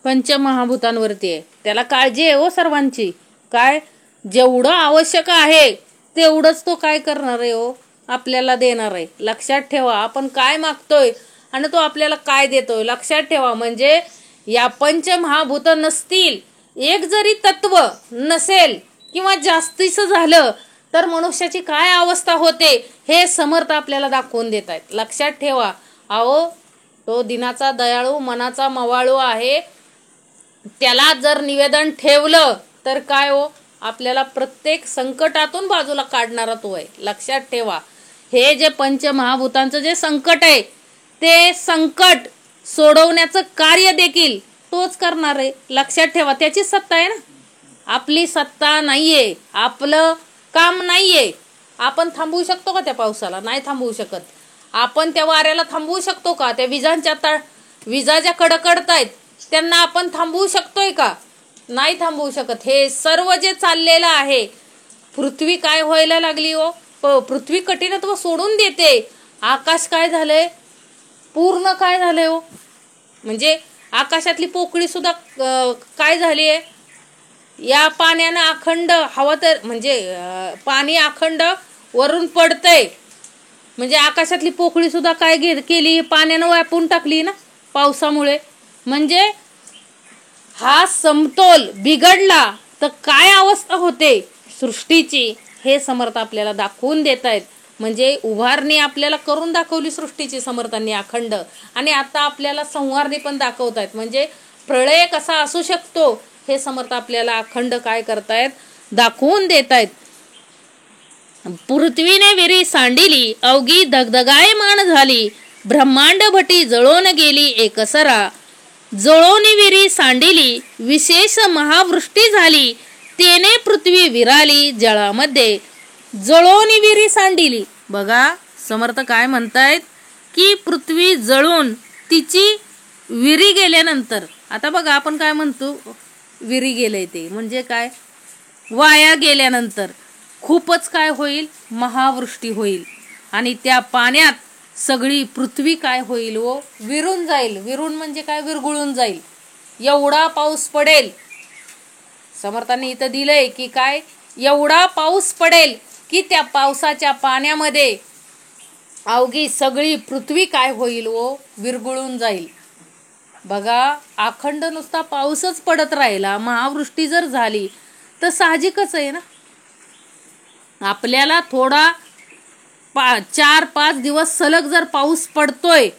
पंचमहाभूतांवरती आहे. त्याला काळजी आहे हो सर्वांची. काय जेवढं आवश्यक आहे तेवढंच तो काय करणार आहे हो? आपल्याला देणार आहे. लक्षात ठेवा. आपण काय मागतोय आणि तो आपल्याला काय देतोय लक्षात ठेवा. म्हणजे या पंचमहाभूत नसतील, एक जरी तत्व नसेल किंवा जास्तीचं झालं तर मनुष्याची काय अवस्था होते हे समर्थ आपल्याला दाखवून देत आहेत. लक्षात ठेवा. अहो तो दिनाचा दयाळू मनाचा मवाळू आहे. त्याला जर निवेदन ठेवलं तर काय हो? आपल्याला प्रत्येक संकटातून बाजूला काढणारा तो आहे. लक्षात ठेवा. हे जे पंचमहाभूतांचं जे संकट आहे ते संकट सोडवण्याचं कार्य देखील तोच करणार आहे. लक्षात ठेवा. त्याची सत्ता आहे ना. आपली सत्ता नाहीये, आपलं काम नाहीये. आपण थांबवू शकतो का त्या पावसाला? नाही थांबवू शकत. आपण त्या वाऱ्याला थांबवू शकतो का? त्या विजा ज्या कडकडतायत त्यांना आपण थांबवू शकतोय का? नाही थांबवू शकत. हे सर्व जे चाललेलं आहे, पृथ्वी काय व्हायला लागली हो? पृथ्वी कठीणत्व सोडून देते. आकाश काय झालंय? पूर्ण काय झालंय हो, म्हणजे आकाशातली पोकळी सुद्धा काय झाली आहे, या पाण्यानं अखंड हवा तर म्हणजे पाणी अखंड वरून पडतंय, म्हणजे आकाशातली पोकळी सुद्धा काय केली, पाण्यानं व्यापून टाकली ना पावसामुळे. म्हणजे हा समतोल बिघडला तर काय अवस्था होते सृष्टीची, हे समर्थ आपल्याला दाखवून देत आहेत. म्हणजे उभारणी आपल्याला करून दाखवली सृष्टीची समर्थांनी अखंड, आणि आता आपल्याला संवारणी पण दाखवत आहेत. म्हणजे प्रळय कसा असू शकतो हे समर्थ आपल्याला अखंड काय करतायत, दाखवून देत आहेत. पृथ्वीने विरी सांडिली, अवघी धगधगायमान झाली, ब्रह्मांड भटी जळून गेली एकसरा. जळोनी विरी सांडिली, विशेष महावृष्टी झाली, तेने पृथ्वी विराली जळामध्ये. जळोनी विरी सांडिली, बघा समर्थ काय म्हणतायत की पृथ्वी जळून तिची विरी गेल्यानंतर, आता बघा आपण काय म्हणतो विरी गेले, ते म्हणजे काय, वाया गेल्यानंतर खूपच काय होईल, महावृष्टी होईल, आणि त्या पाण्यात सगळी पृथ्वी काय होईल व विरून जाईल. विरून म्हणजे काय, विरघळून जाईल. एवढा पाऊस पडेल, समर्थांनी इथं दिलंय की काय, एवढा पाऊस पडेल की त्या पावसाच्या पाण्यामध्ये अवघी सगळी पृथ्वी काय होईल व विरघळून जाईल. बघा अखंड नुसता पाऊसच पडत राहिला, महावृष्टी जर झाली तर साहजिकच आहे ना, आपल्याला थोडा 4-5 दिवस सलग जर पाऊस पडतोय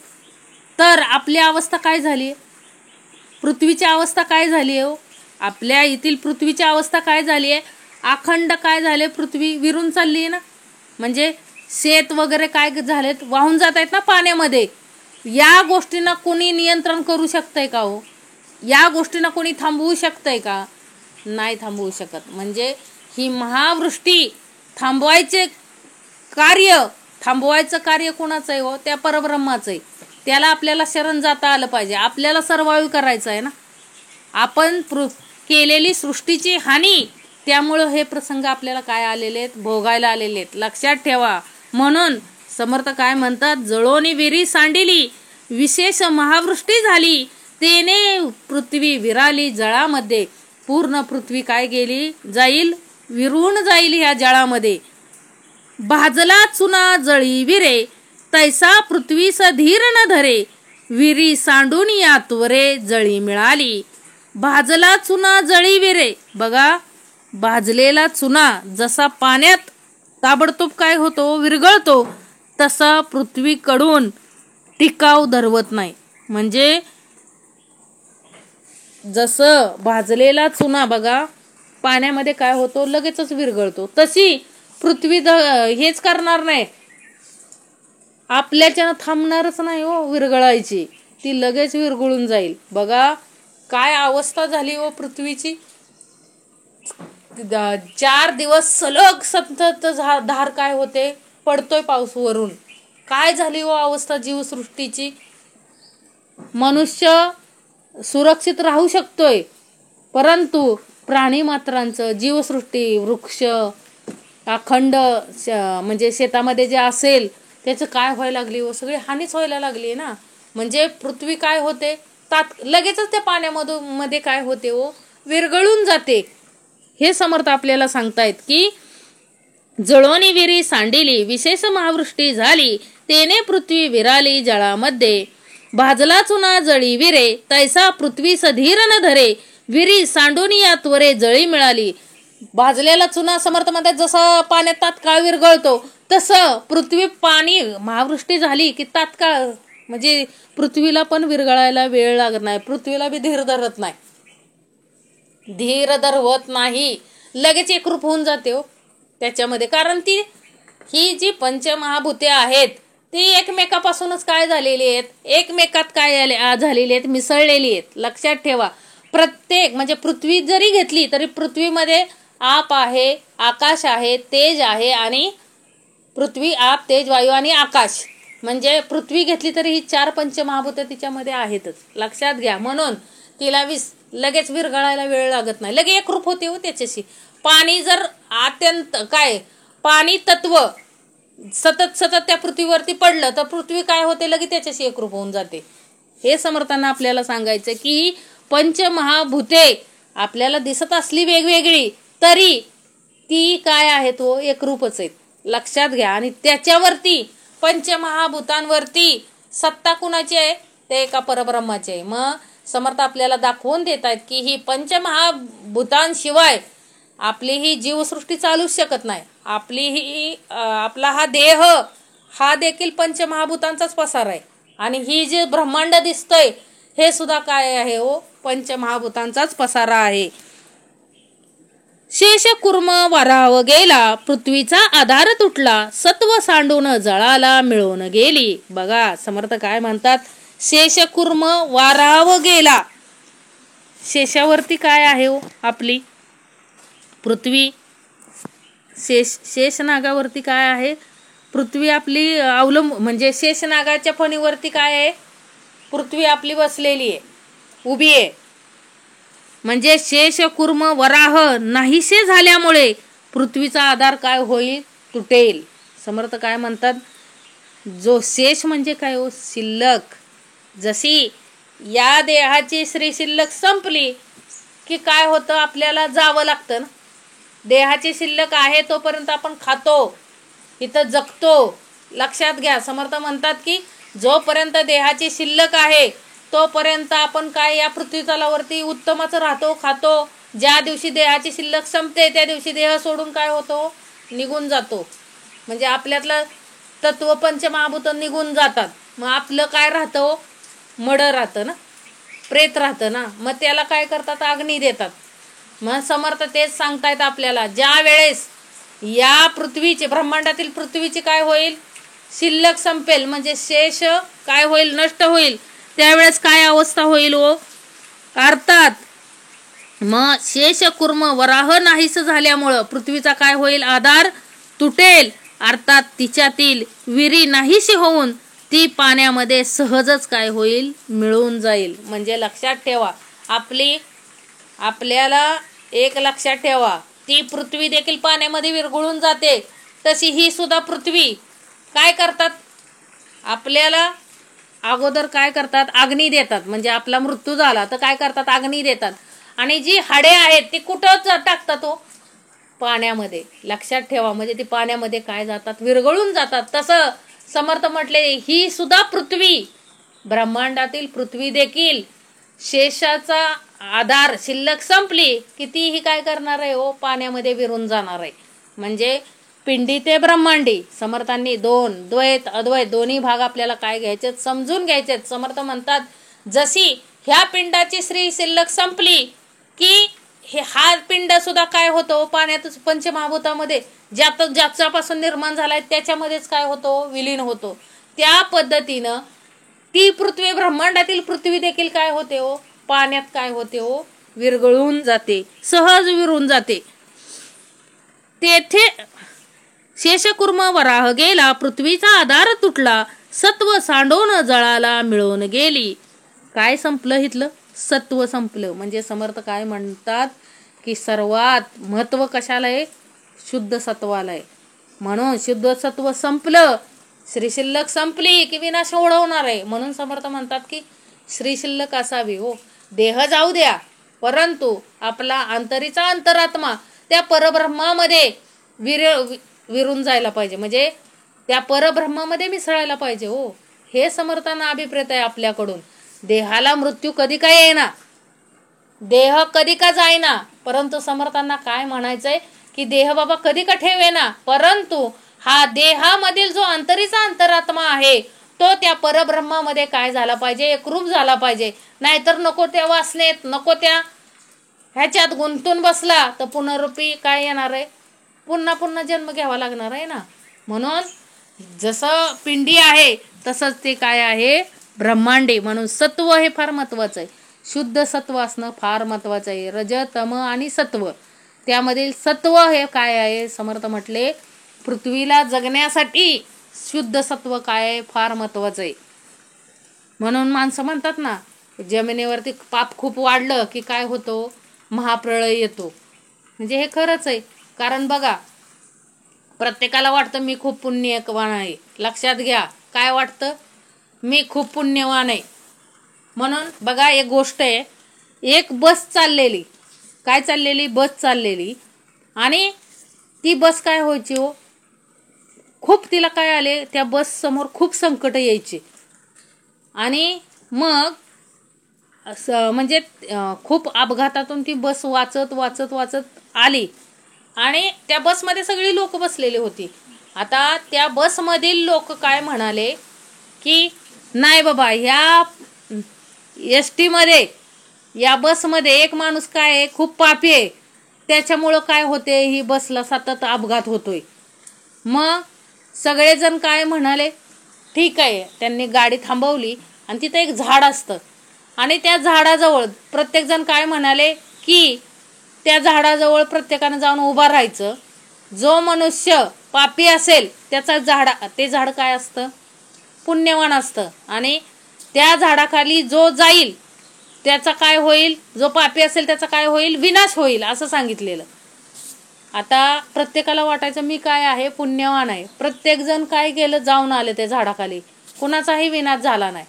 तर आपली अवस्था काय झाली, पृथ्वीची अवस्था काय झाली आहे, आपल्या येथील पृथ्वीची अवस्था काय झाली आहे, अखंड काय झाले, पृथ्वी विरून चालली आहे ना. म्हणजे शेत वगैरे काय झालेत, वाहून जात आहेत ना पाण्यामध्ये. या गोष्टींना कोणी नियंत्रण करू शकतंय का हो, या गोष्टींना कोणी थांबवू शकतंय का, नाही थांबवू शकत. म्हणजे ही महावृष्टी थांबवायचं कार्य कोणाचं आहे हो, त्या परब्रह्माचं आहे. त्याला आपल्याला शरण जाता आलं पाहिजे, आपल्याला सर्वाइव्ह करायचं आहे ना. आपण केलेली सृष्टीची हानी, त्यामुळं हे प्रसंग आपल्याला काय आलेले आहेत, भोगायला आलेले आहेत, लक्षात ठेवा. म्हणून समर्थ काय म्हणतात, जळोनी विरी सांडिली, विशेष महावृष्टी झाली, तेने पृथ्वी विराली जळामध्ये. पूर्ण पृथ्वी काय गेली, जाईल, विरून जाईल ह्या जळामध्ये. भाजला चुना जळी विरे, तैसा पृथ्वीस धीर न धरे, विरी सांडून या त्वरे जळी मिळाली. भाजला चुना जळी विरे, बघा भाजलेला चुना जसा पाण्यात ताबडतोब काय होतो, विरघळतो, तसा पृथ्वीकडून टिकाव धरवत नाही. म्हणजे जसं भाजलेला चुना बघा पाण्यामध्ये काय होतो, लगेचच विरघळतो, तशी पृथ्वी हेच करणार नाही, आपल्याच्यानं थांबणारच नाही हो विरघळायची, ती लगेच विरघळून जाईल. बघा काय अवस्था झाली हो पृथ्वीची. 4 दिवस सलग सतत धार काय होते, पडतोय पाऊस वरून. काय झाली हो अवस्था जीवसृष्टीची. मनुष्य सुरक्षित राहू शकतोय, परंतु प्राणी मात्रांचं, जीवसृष्टी, वृक्ष अखंड म्हणजे शेतामध्ये जे असेल त्याचं काय व्हायला लागली हो, सगळी हानीच व्हायला लागली ना. म्हणजे पृथ्वी काय होते, लगेचच त्या पाण्यामध्ये काय होते हो, विरघळून जाते. हे समर्थ आपल्याला सांगतायत की जळोनी विरी सांडिली, विशेष महावृष्टी झाली, तेने पृथ्वी विराली जळामध्ये. भाजला चुना जळी विरे, तैसा पृथ्वी सधीर न धरे, विरी सांडून या त्वरे जळी मिळाली. भाजलेला चुना समर्थ म्हणतात जसं पाण्यात तात्काळ विरघळतो, तसं पृथ्वी पाणी महावृष्टी झाली की तात्काळ, म्हणजे पृथ्वीला पण विरघळायला वेळ लागत नाही, पृथ्वीला बी धीर धरत नाही, धीर धरवत नाही, लगेच एकरूप होऊन जाते हो त्याच्यामध्ये. कारण ती ही जी पंचमहाभूते आहेत ती एकमेकापासूनच काय झालेली आहेत, एकमेकात काय झालेली आहेत, मिसळलेली आहेत. लक्षात ठेवा, प्रत्येक म्हणजे पृथ्वी जरी घेतली तरी पृथ्वीमध्ये आप आहे, आकाश आहे, तेज आहे, आणि पृथ्वी, आप, तेज, वायू आणि आकाश. म्हणजे पृथ्वी घेतली तरी ही 4 पंचमहाभूत तिच्यामध्ये आहेतच, लक्षात घ्या. म्हणून तिला लगेच विरघळायला वेळ लागत नाही, लगेच एकरूप होते हो त्याच्याशी. पाणी जर अत्यंत काय, पाणी तत्व सतत सतत त्या पृथ्वीवरती पडलं तर पृथ्वी काय होते, लगेच त्याच्याशी एकरूप होऊन जाते. हे समर्थांना आपल्याला सांगायचं की पंचमहाभूते आपल्याला दिसत असली वेगवेगळी तरी ती काय आहे, तो एकरूपच आहेत, लक्षात घ्या. आणि त्याच्यावरती पंचमहाभूतांवरती सत्ता कुणाची आहे, ते एका परब्रह्माची आहे. मग समर्थ आपल्याला दाखवून देत आहेत की ही पंचमहाभूतांशिवाय आपली ही जीवसृष्टी चालूच शकत नाही. आपला हा देह हा देखील पंचमहाभूतांचाच पसार आहे. आणि ही जे ब्रह्मांड दिसतंय हे सुद्धा काय आहे हो, पंचमहाभूतांचाच पसारा आहे. शेष कुर्म वराव गेला, पृथ्वीचा आधार तुटला, सत्व सांडून जळाला मिळून गेली. बघा समर्थ काय म्हणतात, शेष कुर्म वाराव गेला. शेषावरती काय आहे हो, आपली पृथ्वी. शेषनागावरती काय आहे, पृथ्वी आपली म्हणजे शेषनागाच्या फणीवरती काय आहे, पृथ्वी आपली बसलेली आहे, उभी आहे. म्हणजे शेष कुर्म वराह नाहीसे झाल्यामुळे पृथ्वीचा आधार काय होईल, तुटेल. समर्थ काय म्हणतात, जो शेष म्हणजे काय हो, शिल्लक. जशी या देहाची शिल्लक संपली की काय होतं, आपल्याला जावं लागतं ना. देहाची शिल्लक आहे तोपर्यंत आपण खातो, इथं जगतो. लक्षात घ्या, समर्थ म्हणतात की जोपर्यंत देहाची शिल्लक आहे तोपर्यंत आपण काय या पृथ्वीतलावरती उत्तमच राहतो, खातो. ज्या दिवशी देहाची शिल्लक संपते त्या दिवशी देह सोडून काय होतो, निघून जातो. म्हणजे आपल्यातलं तत्व पंचमहाभूत निघून जातात. मग आपलं काय राहतं, मड राहतं ना, प्रेत राहतं ना. मग त्याला काय करतात, अग्नी देतात. मग समर्थ तेच सांगतायत आपल्याला, ज्या वेळेस या पृथ्वीचे ब्रह्मांडातील पृथ्वीची काय होईल, शिल्लक संपेल म्हणजे शेष काय होईल, नष्ट होईल. त्यावेळेस काय अवस्था होईल हो, अर्थात मग शेष कुर्म वराह नाहीस झाल्यामुळं पृथ्वीचा काय होईल, आधार तुटेल. अर्थात तिच्यातील विरी नाहीशी होऊन ती पाण्यामध्ये सहजच काय होईल, मिळून जाईल. म्हणजे लक्षात ठेवा, आपल्याला एक लक्षात ठेवा, ती पृथ्वी देखील पाण्यामध्ये विरघळून जाते. तशी ही सुद्धा पृथ्वी काय करतात, आपल्याला अगोदर काय करतात, अग्नी देतात. म्हणजे आपला मृत्यू झाला तर काय करतात, अग्नी देतात. आणि जी हाडे आहेत ती कुठं टाकतात हो, पाण्यामध्ये. लक्षात ठेवा, म्हणजे ती पाण्यामध्ये काय जातात, विरघळून जातात. तसं समर्थ म्हटले ही सुद्धा पृथ्वी, ब्रह्मांडातील पृथ्वी देखील शेषाचा आधार शिल्लक संपली की ती ही काय करणार आहे हो, पाण्यामध्ये विरून जाणार आहे. म्हणजे पिंडी ते ब्रह्मांडी. समर्थांनी द्वैत अद्वैत दोन्ही भाग आपल्याला काय घ्यायचे, समजून घ्यायचे. समर्थ म्हणतात जशी ह्या पिंडाची शिल्लक संपली की हा पिंड सुद्धा काय होतो, पाण्यातच पंचमहाभूतामध्ये ज्याच्यापासून निर्माण झालाय त्याच्यामध्येच काय होतो, विलीन होतो. त्या पद्धतीनं ती पृथ्वी, ब्रह्मांडातील पृथ्वी देखील काय होते हो, पाण्यात काय होते हो, विरघळून जाते, सहज विरून जाते. तेथे शेषकुर्म वराह गेला, पृथ्वीचा आधार तुटला, सत्व सांडून जळाला मिळून गेली. काय संपलं इथलं, सत्व संपलं. म्हणजे समर्थ काय म्हणतात की सर्वात महत्व कशाला आहे, शुद्ध सत्वाला आहे. म्हणून शुद्ध सत्व संपलं, श्रीशिल्लक संपली की विनाश ओढवणार आहे. म्हणून समर्थ म्हणतात की श्रीशिल्लक असावी हो, देह जाऊ द्या परंतु आपला अंतरीचा अंतरात्मा त्या परब्रह्मामध्ये विरून जायला पाहिजे. म्हणजे त्या परब्रह्मामध्ये मिसळायला पाहिजे हो. हे समर्थांना अभिप्रेत आहे आपल्याकडून. देहाला मृत्यू कधी काय येईना, देह कधी का जाईना, परंतु समर्थांना काय म्हणायचंय की देह बाबा कधी का ठेवेना, परंतु हा देहामधील जो अंतरीचा अंतरात्मा आहे तो त्या परब्रह्मामध्ये काय झाला पाहिजे, एकरूप झाला पाहिजे. नाहीतर नको त्या वासनेत, नको त्या ह्याच्यात गुंतून बसला तर पुनरुपी काय येणार आहे, पुन्हा पुन्हा जन्म घ्यावा लागणार आहे ना. म्हणून जसं पिंडी आहे तसंच ते काय आहे, ब्रह्मांडी. म्हणून सत्व हे फार महत्वाचं आहे. शुद्ध सत्व असणं फार महत्वाचं आहे. रज तम आणि सत्व, त्यामधील सत्व हे काय आहे, समर्थ म्हटले पृथ्वीला जगण्यासाठी शुद्ध सत्व काय आहे, फार महत्वाचं आहे. म्हणून माणसं म्हणतात ना, जमिनीवरती पाप खूप वाढलं की काय होतो, महाप्रळय येतो. म्हणजे हे खरंच आहे. कारण बघा प्रत्येकाला वाटतं मी खूप पुण्यवान आहे. लक्षात घ्या, काय वाटतं? मी खूप पुण्यवान आहे. म्हणून बघा, एक गोष्ट आहे, एक बस चाललेली, काय चाललेली? बस चाललेली. आणि ती बस काय व्हायची हो, खूप तिला काय आले, त्या बस समोर खूप संकट यायचे. आणि मग म्हणजे खूप अपघातातून ती बस वाचत वाचत वाचत आली. आणि त्या बसमध्ये सगळी लोक बसलेली होती. आता त्या बसमधील लोक काय म्हणाले की नाही बाबा, ह्या ST मध्ये, या बसमध्ये एक माणूस काय आहे, खूप पापी आहे, त्याच्यामुळं काय होते, ही बसला सतत अपघात होतोय. मग सगळेजण काय म्हणाले, ठीक आहे. त्यांनी गाडी थांबवली आणि तिथं एक झाड असतं आणि त्या झाडाजवळ प्रत्येकजण काय म्हणाले की त्या झाडाजवळ प्रत्येकानं जाऊन उभा राहायचं. जो मनुष्य पापी असेल त्याचा ते झाड काय असतं, पुण्यवान असतं. आणि त्या झाडाखाली जो जाईल त्याचा काय होईल, जो पापी असेल त्याचा काय होईल, विनाश होईल, असं सांगितलेलं. आता प्रत्येकाला वाटायचं मी काय आहे, पुण्यवान आहे. प्रत्येकजण काय केलं, जाऊन आले त्या झाडाखाली, कुणाचाही विनाश झाला नाही.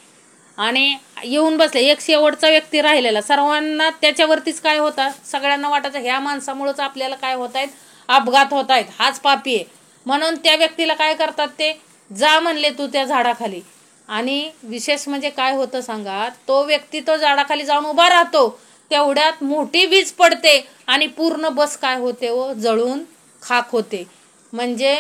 आणि येऊन बसले. एक शेवटचा व्यक्ती राहिलेला. सर्वांना त्याच्यावरतीच काय होता, सगळ्यांना वाटायचं ह्या माणसामुळेच आपल्याला काय होत आहेत, अपघात होत आहेत, हाच पापी आहे. म्हणून त्या व्यक्तीला काय करतात, ते जा म्हणले तू त्या झाडाखाली. आणि विशेष म्हणजे काय होतं सांगा, तो व्यक्ती तो झाडाखाली जाऊन उभा राहतो, तेवढ्यात मोठी वीज पडते आणि पूर्ण बस काय होते व जळून खाक होते. म्हणजे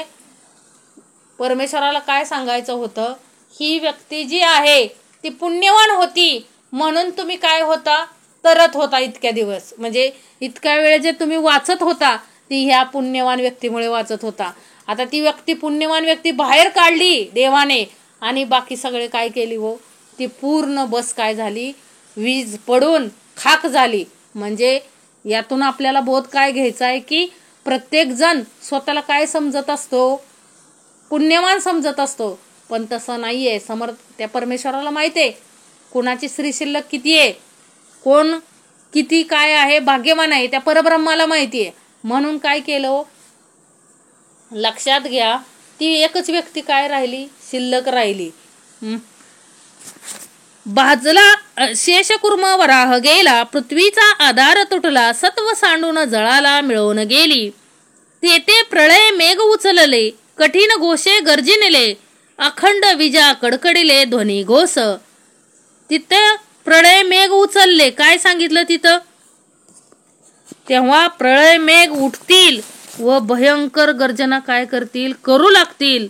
परमेश्वराला काय सांगायचं होतं, ही व्यक्ती जी आहे ती पुण्यवान होती, म्हणून तुम्ही काय होता, तरत होता इतक्या दिवस. म्हणजे इतक्या वेळ जे तुम्ही वाचत होता ती ह्या पुण्यवान व्यक्तीमुळे वाचत होता. आता ती व्यक्ती, पुण्यवान व्यक्ती बाहेर काढली देवाने आणि बाकी सगळे काय केली हो, ती पूर्ण बस काय झाली, वीज पडून खाक झाली. म्हणजे यातून आपल्याला बोध काय घ्यायचा आहे की प्रत्येक जण स्वतःला काय समजत असतो, पुण्यवान समजत असतो. पण तसं नाहीये. समर्थ त्या परमेश्वराला माहिती आहे कोणाची स्त्री शिल्लक किती आहे, कोण किती काय आहे, भाग्यवान आहे, त्या परब्रह्माला माहिती आहे. म्हणून काय केलं, लक्षात घ्या, ती एकच व्यक्ती काय राहिली, शिल्लक राहिली. भाजला शेषकुर्म वराह गेला, पृथ्वीचा आधार तुटला, सत्व सांडून जळाला मिळवून गेली. तेथे प्रळय मेघ उचलले, कठीण घोषे गर्जिनले, अखंड विजा कडकडीले ध्वनी घोष. तिथं प्रळय मेघ उचलले, काय सांगितलं तिथं, तेव्हा प्रळय मेघ उठतील व भयंकर गर्जना काय करतील, करू लागतील.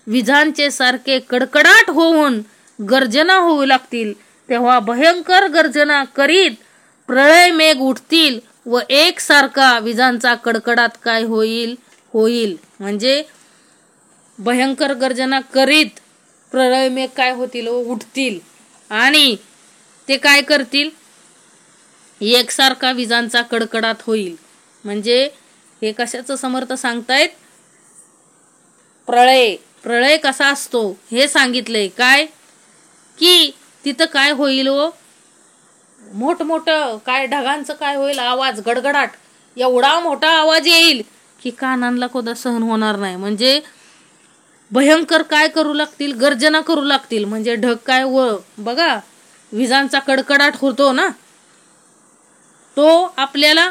विजांचे सारखे कडकडाट होऊन गर्जना होऊ लागतील. तेव्हा भयंकर गर्जना करीत प्रळय मेघ उठतील व एकसारखा विजांचा कडकडाट काय होईल, म्हणजे भयंकर गर्जना करीत प्रळय मेघ काय होतील, उठतील. आणि ते काय करतील, एकसारखा विजांचा कडकडाट होईल. म्हणजे हे कशाचं समर्थ सांगतायत, प्रळय कसा असतो हे सांगितलंय. काय की तिथं काय होईल हो, मोठमोठं काय ढगांचं काय होईल, आवाज, गडगडाट, एवढा मोठा आवाज येईल की कानांना कोणता सहन होणार नाही. म्हणजे भयंकर काय करू लागतील, गर्जना करू लागतील. म्हणजे ढग काय बघा, विजांचा कडकडाट होतो ना, तो आपल्याला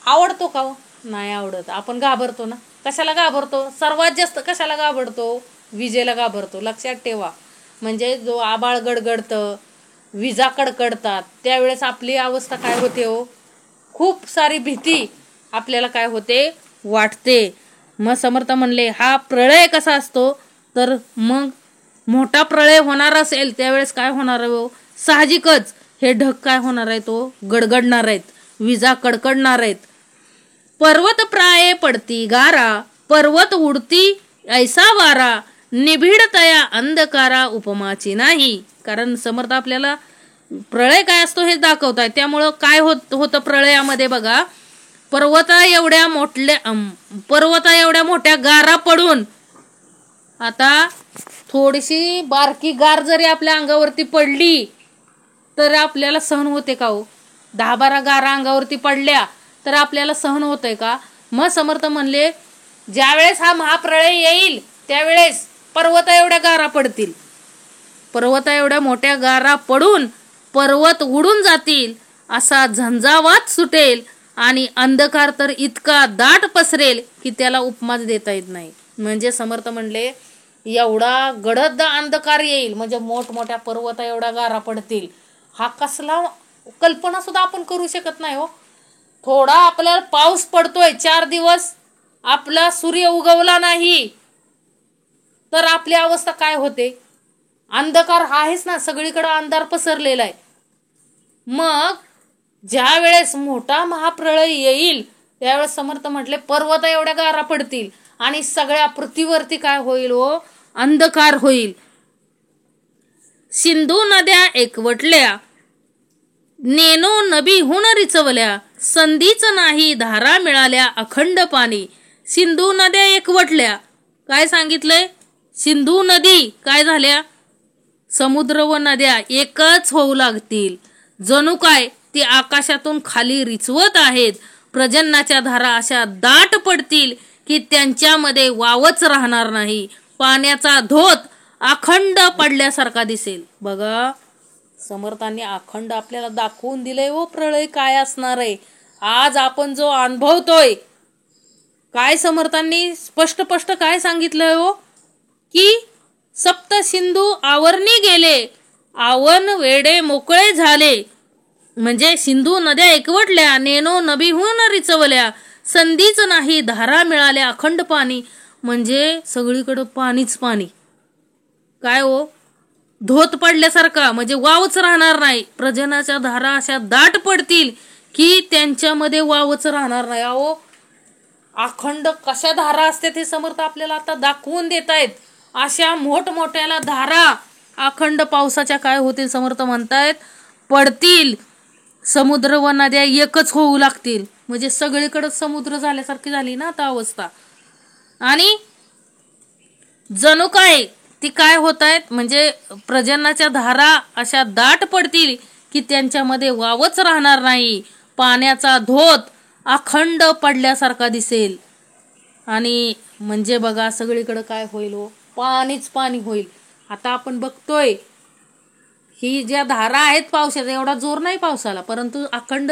आवडतो का हो, नाही आवडत. आपण घाबरतो ना, कशाला घाबरतो, सर्वात जास्त कशाला घाबरतो, विजेला घाबरतो. लक्षात ठेवा. म्हणजे जो आबाळ गडगडतं, विजा कडकडतात, त्यावेळेस आपली अवस्था काय होते हो, खूप सारी भीती आपल्याला काय होते, वाटते. मग समर्थ म्हणले हा प्रळय कसा असतो, तर मग मोठा प्रळय होणार असेल त्यावेळेस काय होणार हो, साहजिकच हे ढग काय होणार आहे, तो गडगडणार आहेत, विजा कडकडणार आहेत. पर्वत प्राये पडती गारा, पर्वत उडती ऐसा वारा, निभिड तया अंधकारा उपमाची नाही. कारण समर्थ आपल्याला प्रळय काय असतो हे दाखवताय. त्यामुळं काय होतं प्रळयामध्ये बघा, पर्वता एवढ्या मोठ्या गारा पडून, आता थोडीशी बारकी गार जरी आपल्या अंगावरती पडली तर आपल्याला सहन होते का हो, 10-12 गारा अंगावरती पडल्या तर आपल्याला सहन होतंय का. मग समर्थ म्हणले ज्यावेळेस हा महाप्रळय येईल त्यावेळेस पर्वता एवढ्या गारा पडतील, पर्वता एवढ्या मोठ्या गारा पडून पर्वत उडून जातील, असा झंझावात सुटेल आणि अंधकार तर इतका दाट पसरेल की त्याला उपमाच देता येत नाही. म्हणजे समर्थ म्हणले एवढा गडद अंधकार येईल, म्हणजे मोठमोठ्या पर्वता एवढ्या गारा पडतील. हा कसला कल्पना सुद्धा आपण करू शकत नाही हो. थोडा आपल्याला पाऊस पडतोय, 4 दिवस आपला सूर्य उगवला नाही तर आपली अवस्था काय होते. अंधकार आहेच ना, सगळीकडे अंधार पसरलेला आहे. मग ज्या वेळेस मोठा महाप्रळय येईल त्यावेळेस समर्थ म्हटले पर्वत एवढ्या गारा पडतील आणि सगळ्या पृथ्वीवरती काय होईल हो, अंधकार होईल. सिंधू नद्या एकवटल्या, नेनो नभीहून रिचवल्या, संधीच नाही धारा मिळाल्या अखंड पाणी. सिंधू नद्या एकवटल्या, काय सांगितलंय, सिंधू नदी काय झाल्या, समुद्र व नद्या एकच होऊ लागतील. जणू काय ती आकाशातून खाली रिचवत आहेत. प्रजन्नाच्या धारा अशा दाट पडतील की त्यांच्यामध्ये वावच राहणार नाही. पाण्याचा धोत अखंड पडल्यासारखा दिसेल. बघा समर्थांनी अखंड आपल्याला दाखवून दिलंय हो प्रळय काय असणार आहे. आज आपण जो अनुभवतोय, काय समर्थांनी स्पष्ट काय सांगितलंय हो, की सप्त सिंधू आवरणी गेले, आवन वेडे मोकळे झाले. म्हणजे सिंधू नद्या एकवटल्या, नेनो नभीहून रिचवल्या, संधीच नाही धारा मिळाल्या अखंड पाणी. म्हणजे सगळीकडे पाणीच पाणी. काय हो, धोत पडल्यासारखा, म्हणजे वावच राहणार नाही. प्रजनाच्या धारा अशा दाट पडतील की त्यांच्यामध्ये वावच राहणार नाही. अहो अखंड कशा धारा असते ते समर्थ आपल्याला आता दाखवून देत आहेत. अशा मोठमोठ्याला धारा अखंड पावसाच्या काय होतील समर्थ म्हणतायत, पडतील. समुद्र व नद्या एकच होऊ लागतील. म्हणजे सगळीकडे समुद्र झाल्यासारखी झाली ना आता अवस्था. आणि जणू काय ती काय होत आहेत, म्हणजे प्रजनाच्या धारा अशा दाट पडतील की त्यांच्यामध्ये वावच राहणार नाही. पाण्याचा धोत अखंड पडल्यासारखा दिसेल. आणि म्हणजे बघा सगळीकडे काय होईल हो, पाणीच पाणी होईल. आता आपण बघतोय ही ज्या धारा आहेत पावसाचा, एवढा जोर नाही पावसाला, परंतु अखंड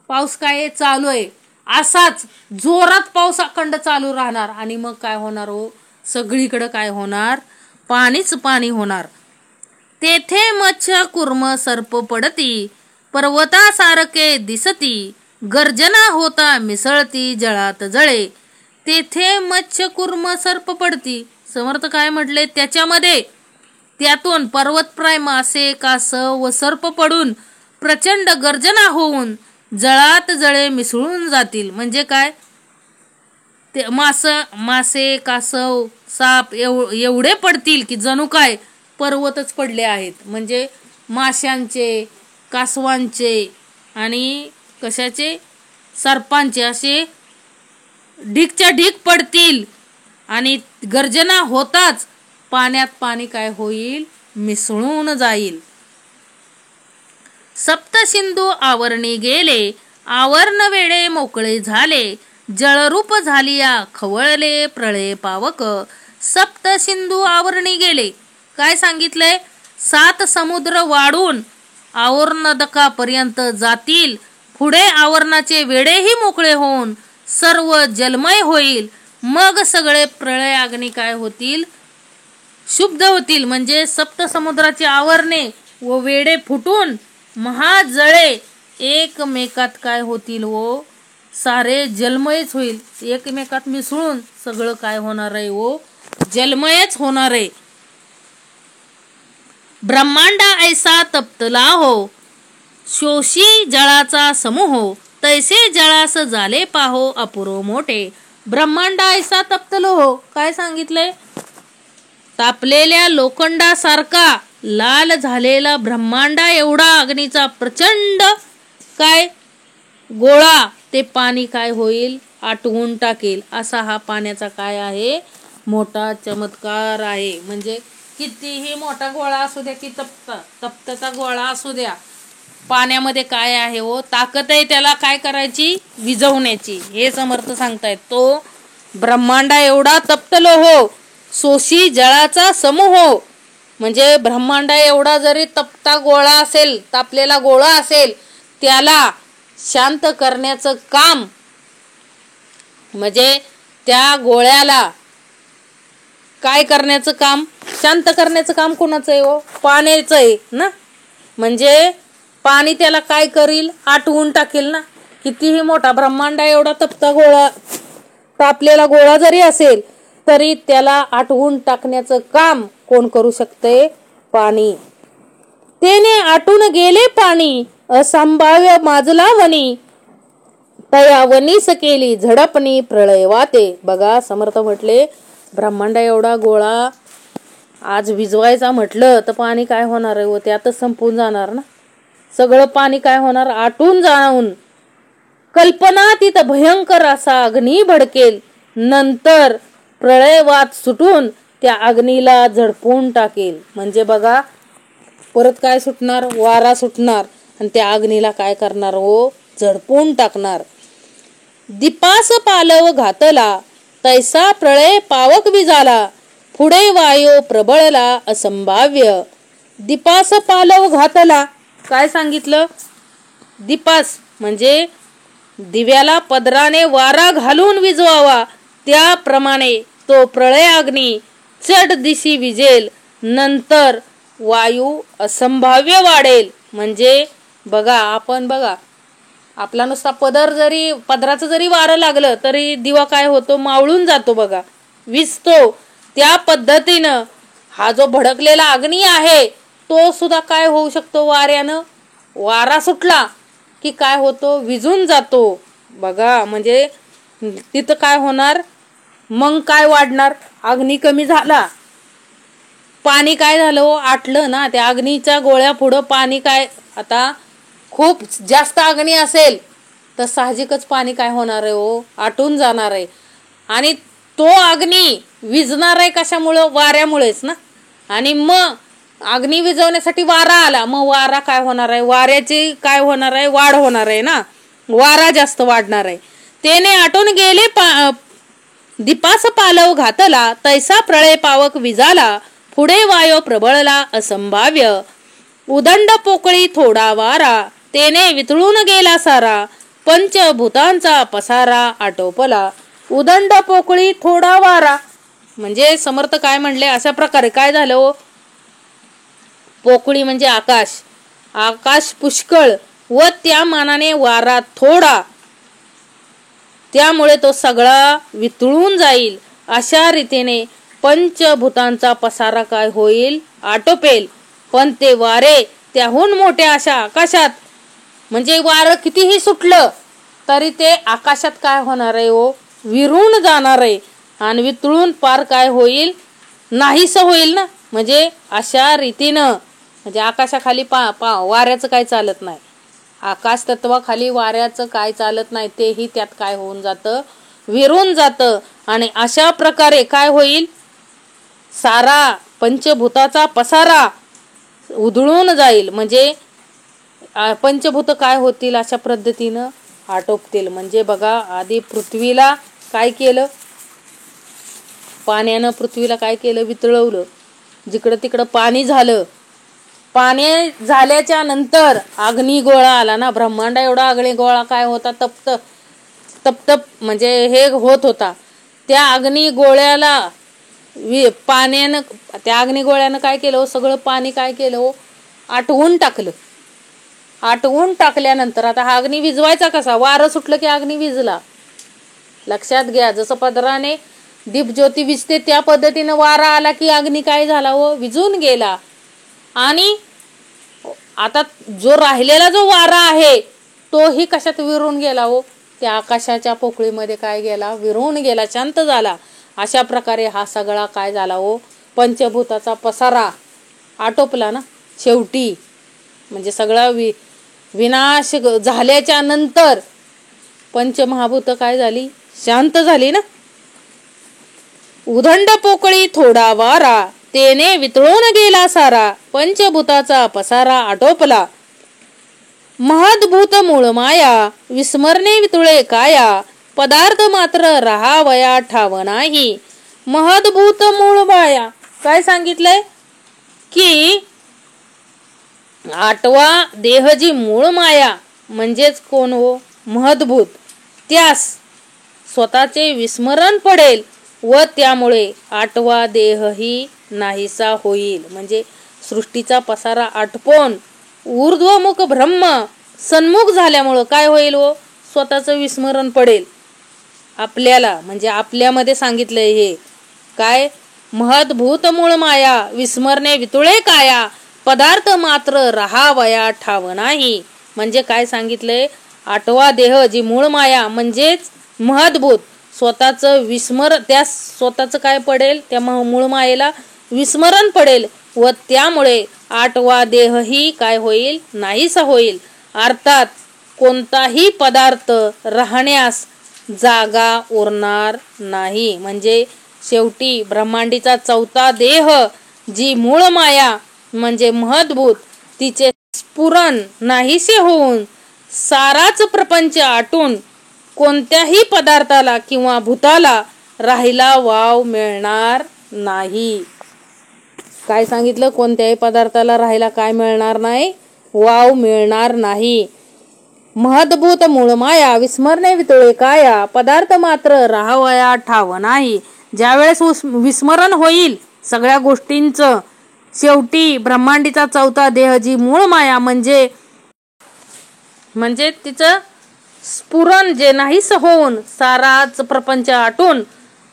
पाऊस काय चालू आहे. असाच जोरात पाऊस अखंड चालू राहणार आणि मग काय होणार हो, सगळीकडे काय होणार, पाणीच पाणी होणार. तेथे मत्स्य कुर्म सर्प पडती, पर्वतासारखे दिसती, गर्जना होता मिसळती जळात जळे. तेथे मत्स्य कुर्म सर्प पडती, समर्थ काय म्हटले, त्याच्यामध्ये त्यातून पर्वतप्राय मासे कासव व सर्प पडून प्रचंड गर्जना होऊन जळात जळे मिसळून जातील. म्हणजे काय, ते मासे कासव साप एवढे पडतील की जणू काय पर्वतच पडले आहेत. म्हणजे माशांचे, कासवांचे आणि कशाचे, सर्पांचे असे ढीकच्या ढीक पडतील. आणि गर्जना होताच पाण्यात पाणी काय होईल, मिसळून जाईल. सप्त सिंधू आवरणी गेले, आवरण वेडे मोकळे झाले, जळरूप झालिया खवळले प्रळय पावक. सप्त सिंधू आवरणी गेले, काय सांगितलंय, 7 समुद्र वाढून आवरणदकापर्यंत जातील. पुढे आवरणाचे वेडेही मोकळे होऊन सर्व जलमय होईल. मग सगळे प्रळय अग्नी काय होतील, शुद्ध होतील. म्हणजे सप्त समुद्राची आवरणे व वेडे फुटून महाजळे एकमेकात काय होतील व सारे जलमयच होईल. एकमेकात मिसळून सगळं काय होणार आहे व जलमयच होणार आहे. ब्रह्मांडा ऐसा तप्तला हो, शोषी जळाचा समूह, तैसे जळास झाले पाहो अपुरो मोठे. ब्रह्मांडा ऐसा तप्तलो हो, काय सांगितलंय, तापलेल्या लोखंडासारखा लाल झालेला ब्रह्मांडा एवढा अग्नीचा प्रचंड काय गोळा ते पाणी काय होईल, आटवून टाकेल. असा हा पाण्याचा काय आहे, मोठा चमत्कार आहे. म्हणजे कितीही मोठा गोळा असू द्या, की तप्तचा गोळा असू द्या, पाण्यामध्ये काय आहे हो, ताकद आहे त्याला काय करायची, विझवण्याची. हे समर्थ सांगतायत. तो ब्रह्मांडा एवढा तप्तलो हो, सोशी जळाचा समूह. म्हणजे ब्रह्मांडा एवढा जरी तपता गोळा असेल, तापलेला गोळा असेल, त्याला शांत करण्याचं काम, म्हणजे त्या गोळ्याला काय करण्याचं काम, शांत करण्याचं काम कोणाचं आहे हो? पाण्याचं आहे ना. म्हणजे पाणी त्याला काय करील, आटवून टाकेल ना. कितीही मोठा ब्रह्मांड एवढा तपता गोळा, तापलेला गोळा जरी असेल तरी त्याला आटवून टाकण्याचं काम कोण करू शकते? पाणी. तेने आटून गेले पाणी, असंभाव्य माजला वनी, तया वनीस केली झडपणी प्रळय वाते. बघा समर्थ म्हटले, ब्रह्मांड एवढा गोळा आज विजवायचा म्हटलं तर पाणी काय होणार आहे हो? त्यातच संपून जाणार ना. सगळं पाणी काय होणार? आटून जाऊन कल्पनातीत भयंकर असा अग्नी भडकेल. नंतर प्रळयवात सुटून त्या अग्नीला झडपून टाकेल. म्हणजे बघा परत काय सुटणार? वारा सुटणार आणि त्या अग्नीला काय करणार हो? झडपून टाकणार. दीपास पालव घातला, तैसा प्रळय पावक विजाला, पुढे वायो प्रबळला असंभाव्य. दीपास पालव घातला, काय सांगितलं? दीपास म्हणजे दिव्याला पदराने वारा घालून विजवावा, त्याप्रमाणे तो प्रळय अग्नी चढ दिशी विजेल. नंतर वायू असंभाव्य वाढेल. म्हणजे बघा आपण बघा, आपला नुसता पदराचं जरी वारं लागलं तरी दिवा काय होतो? मावळून जातो बघा, विजतो. त्या पद्धतीनं हा जो भडकलेला अग्नी आहे तो सुद्धा काय होऊ शकतो? वाऱ्यानं. वारा सुटला की काय होतो? विजून जातो. बघा म्हणजे तिथं काय होणार? मग काय वाढणार? अग्नी कमी झाला, पाणी काय झालं हो? आटलं ना. त्या अग्नीच्या गोळ्या पुढं पाणी काय, आता खूप जास्त अग्नी असेल तर साहजिकच पाणी काय होणार आहे हो? आटून जाणार आहे. आणि तो अग्नी विझणार आहे कशामुळं? वाऱ्यामुळेच ना. आणि मग अग्नी विझवण्यासाठी वारा आला, मग वारा काय होणार आहे? वाऱ्याची काय होणार आहे? वाढ होणार आहे ना. वारा जास्त वाढणार आहे. तेने आटून गेले दीपास पालव घातला, तैसा प्रळय पावक विजाला, पुढे वायो प्रबळला असंभाव्य. उदंड पोकळी थोडा वारा, तेने वितळून गेला सारा, पंचभूतांचा पसारा आटोपला. उदंड पोकळी थोडा वारा म्हणजे समर्थ काय म्हणले? अशा प्रकारे काय झालं हो? पोकळी म्हणजे आकाश, आकाश पुष्कळ व त्या मानाने वारा थोडा, त्यामुळे तो सगळा वितळून जाईल. अशा रीतीने पंचभूतांचा पसारा काय होईल? आटोपेल. पण ते वारे त्याहून मोठ्या अशा आकाशात, म्हणजे वारं कितीही सुटलं तरी ते आकाशात काय होणार आहे हो? विरून जाणार आहे आणि वितळून पार काय होईल? नाहीसं होईल ना. म्हणजे अशा रीतीनं, म्हणजे आकाशाखाली वाऱ्याचं काय चालत नाही. आकाश तत्वाखाली वाऱ्याचं काय चालत नाही, तेही त्यात काय होऊन जातं? विरून जातं. आणि अशा प्रकारे काय होईल? सारा पंचभूताचा पसारा उधळून जाईल. म्हणजे पंचभूत काय होतील? अशा पद्धतीनं आटोपतील. म्हणजे बघा आधी पृथ्वीला काय केलं? पाण्यानं पृथ्वीला काय केलं? वितळवलं. जिकडं तिकडं पाणी झालं. पाणी झाल्याच्या नंतर अग्निगोळा आला ना. ब्रह्मांड एवढा अग्निगोळा काय होता? तप्त म्हणजे हे होत होता. त्या अग्निगोळ्याला पाण्यानं, त्या अग्निगोळ्यानं काय केलं? सगळं पाणी काय केलं? आटवून टाकलं. आटवून टाकल्यानंतर आता हा अग्नी विजवायचा कसा? वारं सुटलं की अग्नी विजला. लक्षात घ्या, जसं पदराने दीपज्योती विजते त्या पद्धतीनं वारा आला की अग्नी काय झाला हो? विजून गेला. आणि आता जो राहिलेला जो वारा आहे तोही कशात विरून गेला हो? त्या आकाशाच्या पोकळीमध्ये काय गेला? विरून गेला, शांत झाला. अशा प्रकारे हा सगळा काय झाला हो? पंचभूताचा पसारा आटोपला ना शेवटी. म्हणजे सगळा विनाश झाल्याच्या नंतर पंचमहाभूत काय झाली? शांत झाली ना. उदंड पोकळी थोडा वारा, तेने वितळून गेला सारा, पंचभूताचा पसारा आटोपला. महद्भूत मूळ माया, विस्मरणे वितुळे काया, पदार्थ मात्र राहावया ठाव नाही. महद्भूत मूळ माया. काय सांगितलंय की आठवा देह जी मूळ माया म्हणजेच कोण हो, महद्भूत, त्यास स्वतःचे विस्मरण पडेल व त्यामुळे आठवा देहही नाहीसा होईल. म्हणजे सृष्टीचा पसारा आटपून ऊर्ध्वमुख ब्रह्म सन्मुख झाल्यामुळं काय होईल हो, स्वतःचं विस्मरण पडेल आपल्याला. म्हणजे आपल्यामध्ये सांगितलंय हे काय, महद्भूत मूळ माया विस्मरणे वितुळे काया, पदार्थ मात्र राहावया ठाव नाही. म्हणजे काय सांगितलंय, आठवा देह जी मूळ माया म्हणजेच महद्भूत, स्वतःचं विस्मरण, त्या स्वतःचं काय पडेल, त्या मूळ मायेला विस्मरण पडेल व त्यामुळे आठवा देहही काय होईल, नाहीसा होईल. अर्थात कोणताही पदार्थ राहण्यास जागा उरणार नाही. म्हणजे शेवटी ब्रह्मांडीचा चौथा देह जी मूळ माया म्हणजे महद्भूत, तिचे स्फुरण नाहीसे होऊन साराच प्रपंच आटून कोणत्याही पदार्थाला किंवा भूताला राहिला वाव मिळणार नाही. काय सांगितलं, कोणत्याही पदार्थाला राहायला काय मिळणार नाही, वाव मिळणार नाही. महद्भूत मूळ माया विस्मरणे वितुळे काया, पदार्थ मात्र राहावया ठाव नाही. ज्यावेळेस विस्मरण होईल सगळ्या गोष्टींचं, शेवटी ब्रह्मांडीचा चौथा देह जी मूळ माया म्हणजे तिचं स्फुरण जे नाहीस होऊन साराच प्रपंच आटून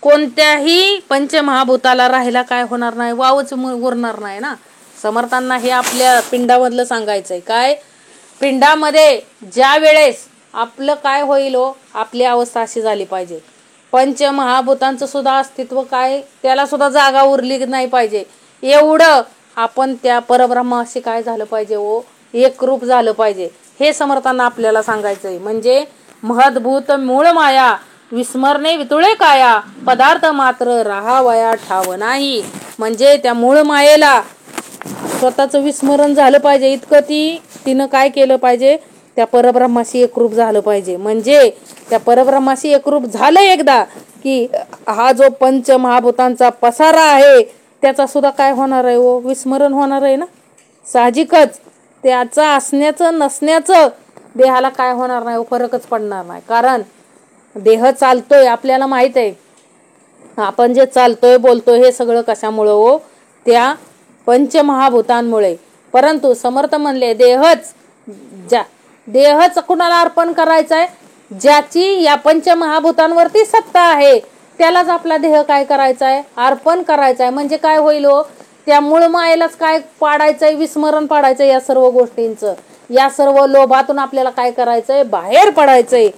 कोणत्याही पंचमहाभूताला राहायला काय होणार नाही, वावच उरणार नाही ना. समर्थांना हे आपल्या पिंडामधलं सांगायचंय. काय, पिंडामध्ये ज्या वेळेस आपलं काय होईल हो, आपली अवस्था अशी झाली पाहिजे, पंचमहाभूतांचं सुद्धा अस्तित्व काय, त्याला सुद्धा जागा उरली नाही पाहिजे, एवढं आपण त्या परब्रह्माशी काय झालं पाहिजे हो, एकरूप झालं पाहिजे. हे समर्थांना आपल्याला सांगायचंय. म्हणजे महद्भूत मूळ माया विस्मरणे वितुळे काया, पदार्थ मात्र राहावया ठाव नाही. म्हणजे त्या मूळ मायेला स्वतःचं विस्मरण झालं पाहिजे, इतकं तिनं काय केलं पाहिजे, त्या परब्रह्माशी एकरूप झालं पाहिजे. म्हणजे त्या परब्रह्माशी एकरूप झालं एकदा की हा जो पंचमहाभूतांचा पसारा आहे त्याचा सुद्धा काय होणार आहे हो, विस्मरण होणार आहे ना. साहजिकच त्याचा असण्याचं नसण्याचं देहाला काय होणार नाही, फरकच पडणार नाही. कारण देह चालतोय आपल्याला माहित आहे, आपण जे चालतोय बोलतोय हे सगळं कशामुळं हो, त्या पंचमहाभूतांमुळे. परंतु समर्थ म्हणले देहच कुणाला अर्पण करायचाय, ज्याची या पंचमहाभूतांवरती सत्ता आहे त्यालाच आपला देह काय करायचाय, अर्पण करायचाय. म्हणजे काय होईल हो, त्या मूळ मायेलाच काय पाडायचंय, विस्मरण पाडायचंय या सर्व गोष्टींचं. या सर्व लोभातून आपल्याला काय करायचंय, बाहेर पडायचंय.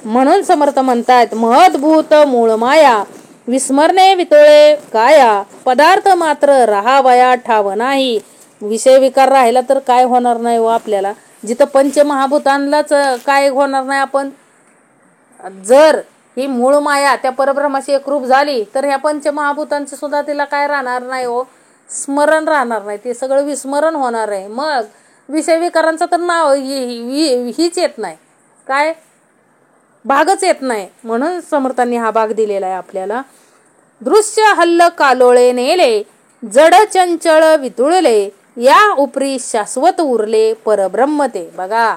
म्हणून समर्थ म्हणतात, महद्भूत मूळ माया विस्मरणे वितुळे काया, पदार्थ मात्र राहावया ठाव नाही. विषय विकार राहिला तर काय होणार नाही हो आपल्याला, जिथं पंचमहाभूतांनाच काय होणार नाही. आपण जर ही मूळ माया त्या परब्रह्माशी एकरूप झाली तर ह्या पंचमहाभूतांचं सुद्धा तिला काय राहणार नाही हो, स्मरण राहणार नाही, ते सगळं विस्मरण होणार आहे. मग विषय विकारांचं तर नाव हीच येत नाही, काय भागच येत नाही. म्हणून समर्थांनी हा भाग दिलेला आहे आपल्याला. दृश्य हल्ल कालोळे नेले, जड चंचळ वितुळले, या उपरी शाश्वत उरले परब्रह्म ते. बघा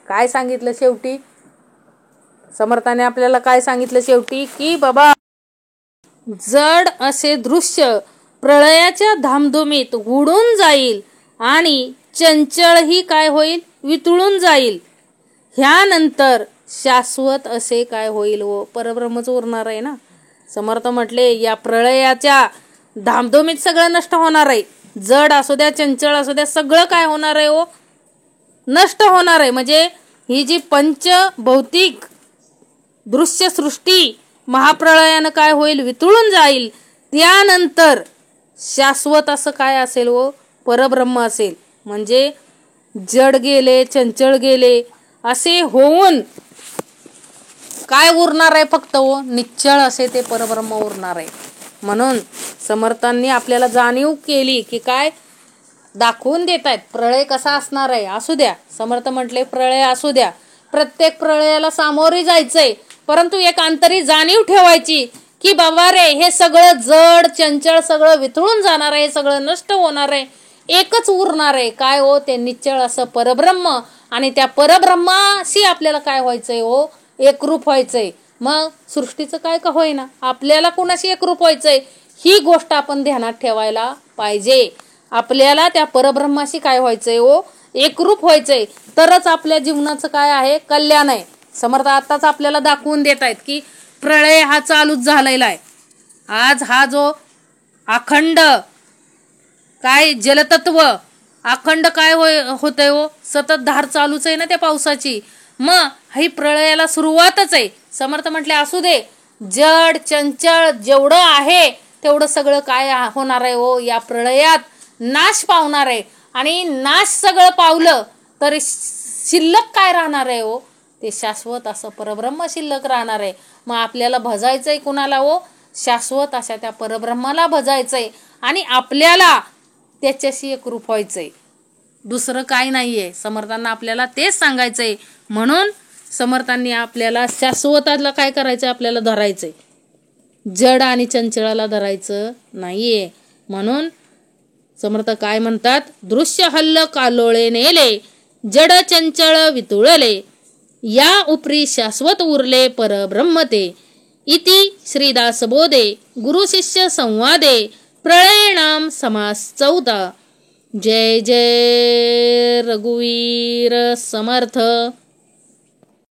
काय सांगितलं शेवटी समर्थाने आपल्याला, काय सांगितलं शेवटी की बाबा जड असे दृश्य प्रळयाच्या धामधुमीत उडून जाईल आणि चंचळ ही काय होईल, वितळून जाईल. ह्यानंतर शाश्वत असे काय होईल हो, परब्रह्मच उरणार आहे ना. समर्थ म्हटले या प्रळयाच्या धामधुमीत सगळं नष्ट होणार आहे, जड असू द्या चंचळ असू द्या सगळं काय होणार आहे हो, नष्ट होणार आहे. म्हणजे ही जी पंच भौतिक दृश्य सृष्टी महाप्रळयानं काय होईल, वितळून जाईल. त्यानंतर शाश्वत असं काय असेल हो, परब्रह्म असेल. म्हणजे जड गेले चंचळ गेले असे होऊन काय उरणार आहे फक्त हो, निश्चळ असे ते परब्रह्म उरणार आहे. म्हणून समर्थांनी आपल्याला जाणीव केली की काय दाखवून देत आहेत, प्रळय कसा असणार आहे, असू द्या. समर्थ म्हटले प्रळय असू द्या, प्रत्येक प्रळयाला सामोरे जायचंय, परंतु एक अंतरी जाणीव ठेवायची की बाबा रे, हे सगळं जड चंचल सगळं वितळून जाणार आहे, सगळं नष्ट होणार आहे, एकच उरणार आहे. काय हो, ते निश्चळ असं परब्रह्म. आणि त्या परब्रह्माशी आपल्याला काय व्हायचंय हो, एकरूप व्हायचंय. मग सृष्टीचं काय का होईना, आपल्याला कोणाशी एकरूप व्हायचंय, ही गोष्ट आपण ध्यानात ठेवायला पाहिजे. आपल्याला त्या परब्रह्माशी काय व्हायचंय हो, एकरूप व्हायचंय. तरच आपल्या जीवनाचं काय आहे, कल्याण आहे. समर्थ आताच आपल्याला दाखवून देत आहेत की प्रळय हा चालूच झालेला आहे. आज हा जो अखंड काय जलतत्व अखंड काय होतंय हो, सतत धार चालूच आहे ना त्या पावसाची. मग ही प्रळयाला सुरुवातच आहे. समर्थ म्हटले असू दे, जड चंचल जेवढं आहे तेवढं सगळं काय होणार आहे हो, या प्रळयात नाश पावणार आहे. आणि नाश सगळं पावलं तरी शिल्लक काय राहणार आहे हो, ते शाश्वत असं परब्रह्म शिल्लक राहणार आहे. मग आपल्याला भजायचंय कुणाला हो, शाश्वत अशा त्या परब्रह्माला भजायचंय आणि आपल्याला त्याच्याशी एकरूप व्हायचंय. दुसरं काय नाहीये. समर्थांना आपल्याला तेच सांगायचंय. म्हणून समर्थांनी आपल्याला शाश्वताला काय करायचंय, आपल्याला धरायचंय, जड आणि चंचळाला धरायचं नाहीये. म्हणून समर्थ काय म्हणतात, दृश्य हल्ल कालोळे नेले, जड चंचळ वितुळले, या उपरी शाश्वत उरले परब्रह्म ते. इति श्रीदास बोधे गुरु शिष्य संवादे प्रळयनाम समास 14. जय जय रघुवीर समर्थ.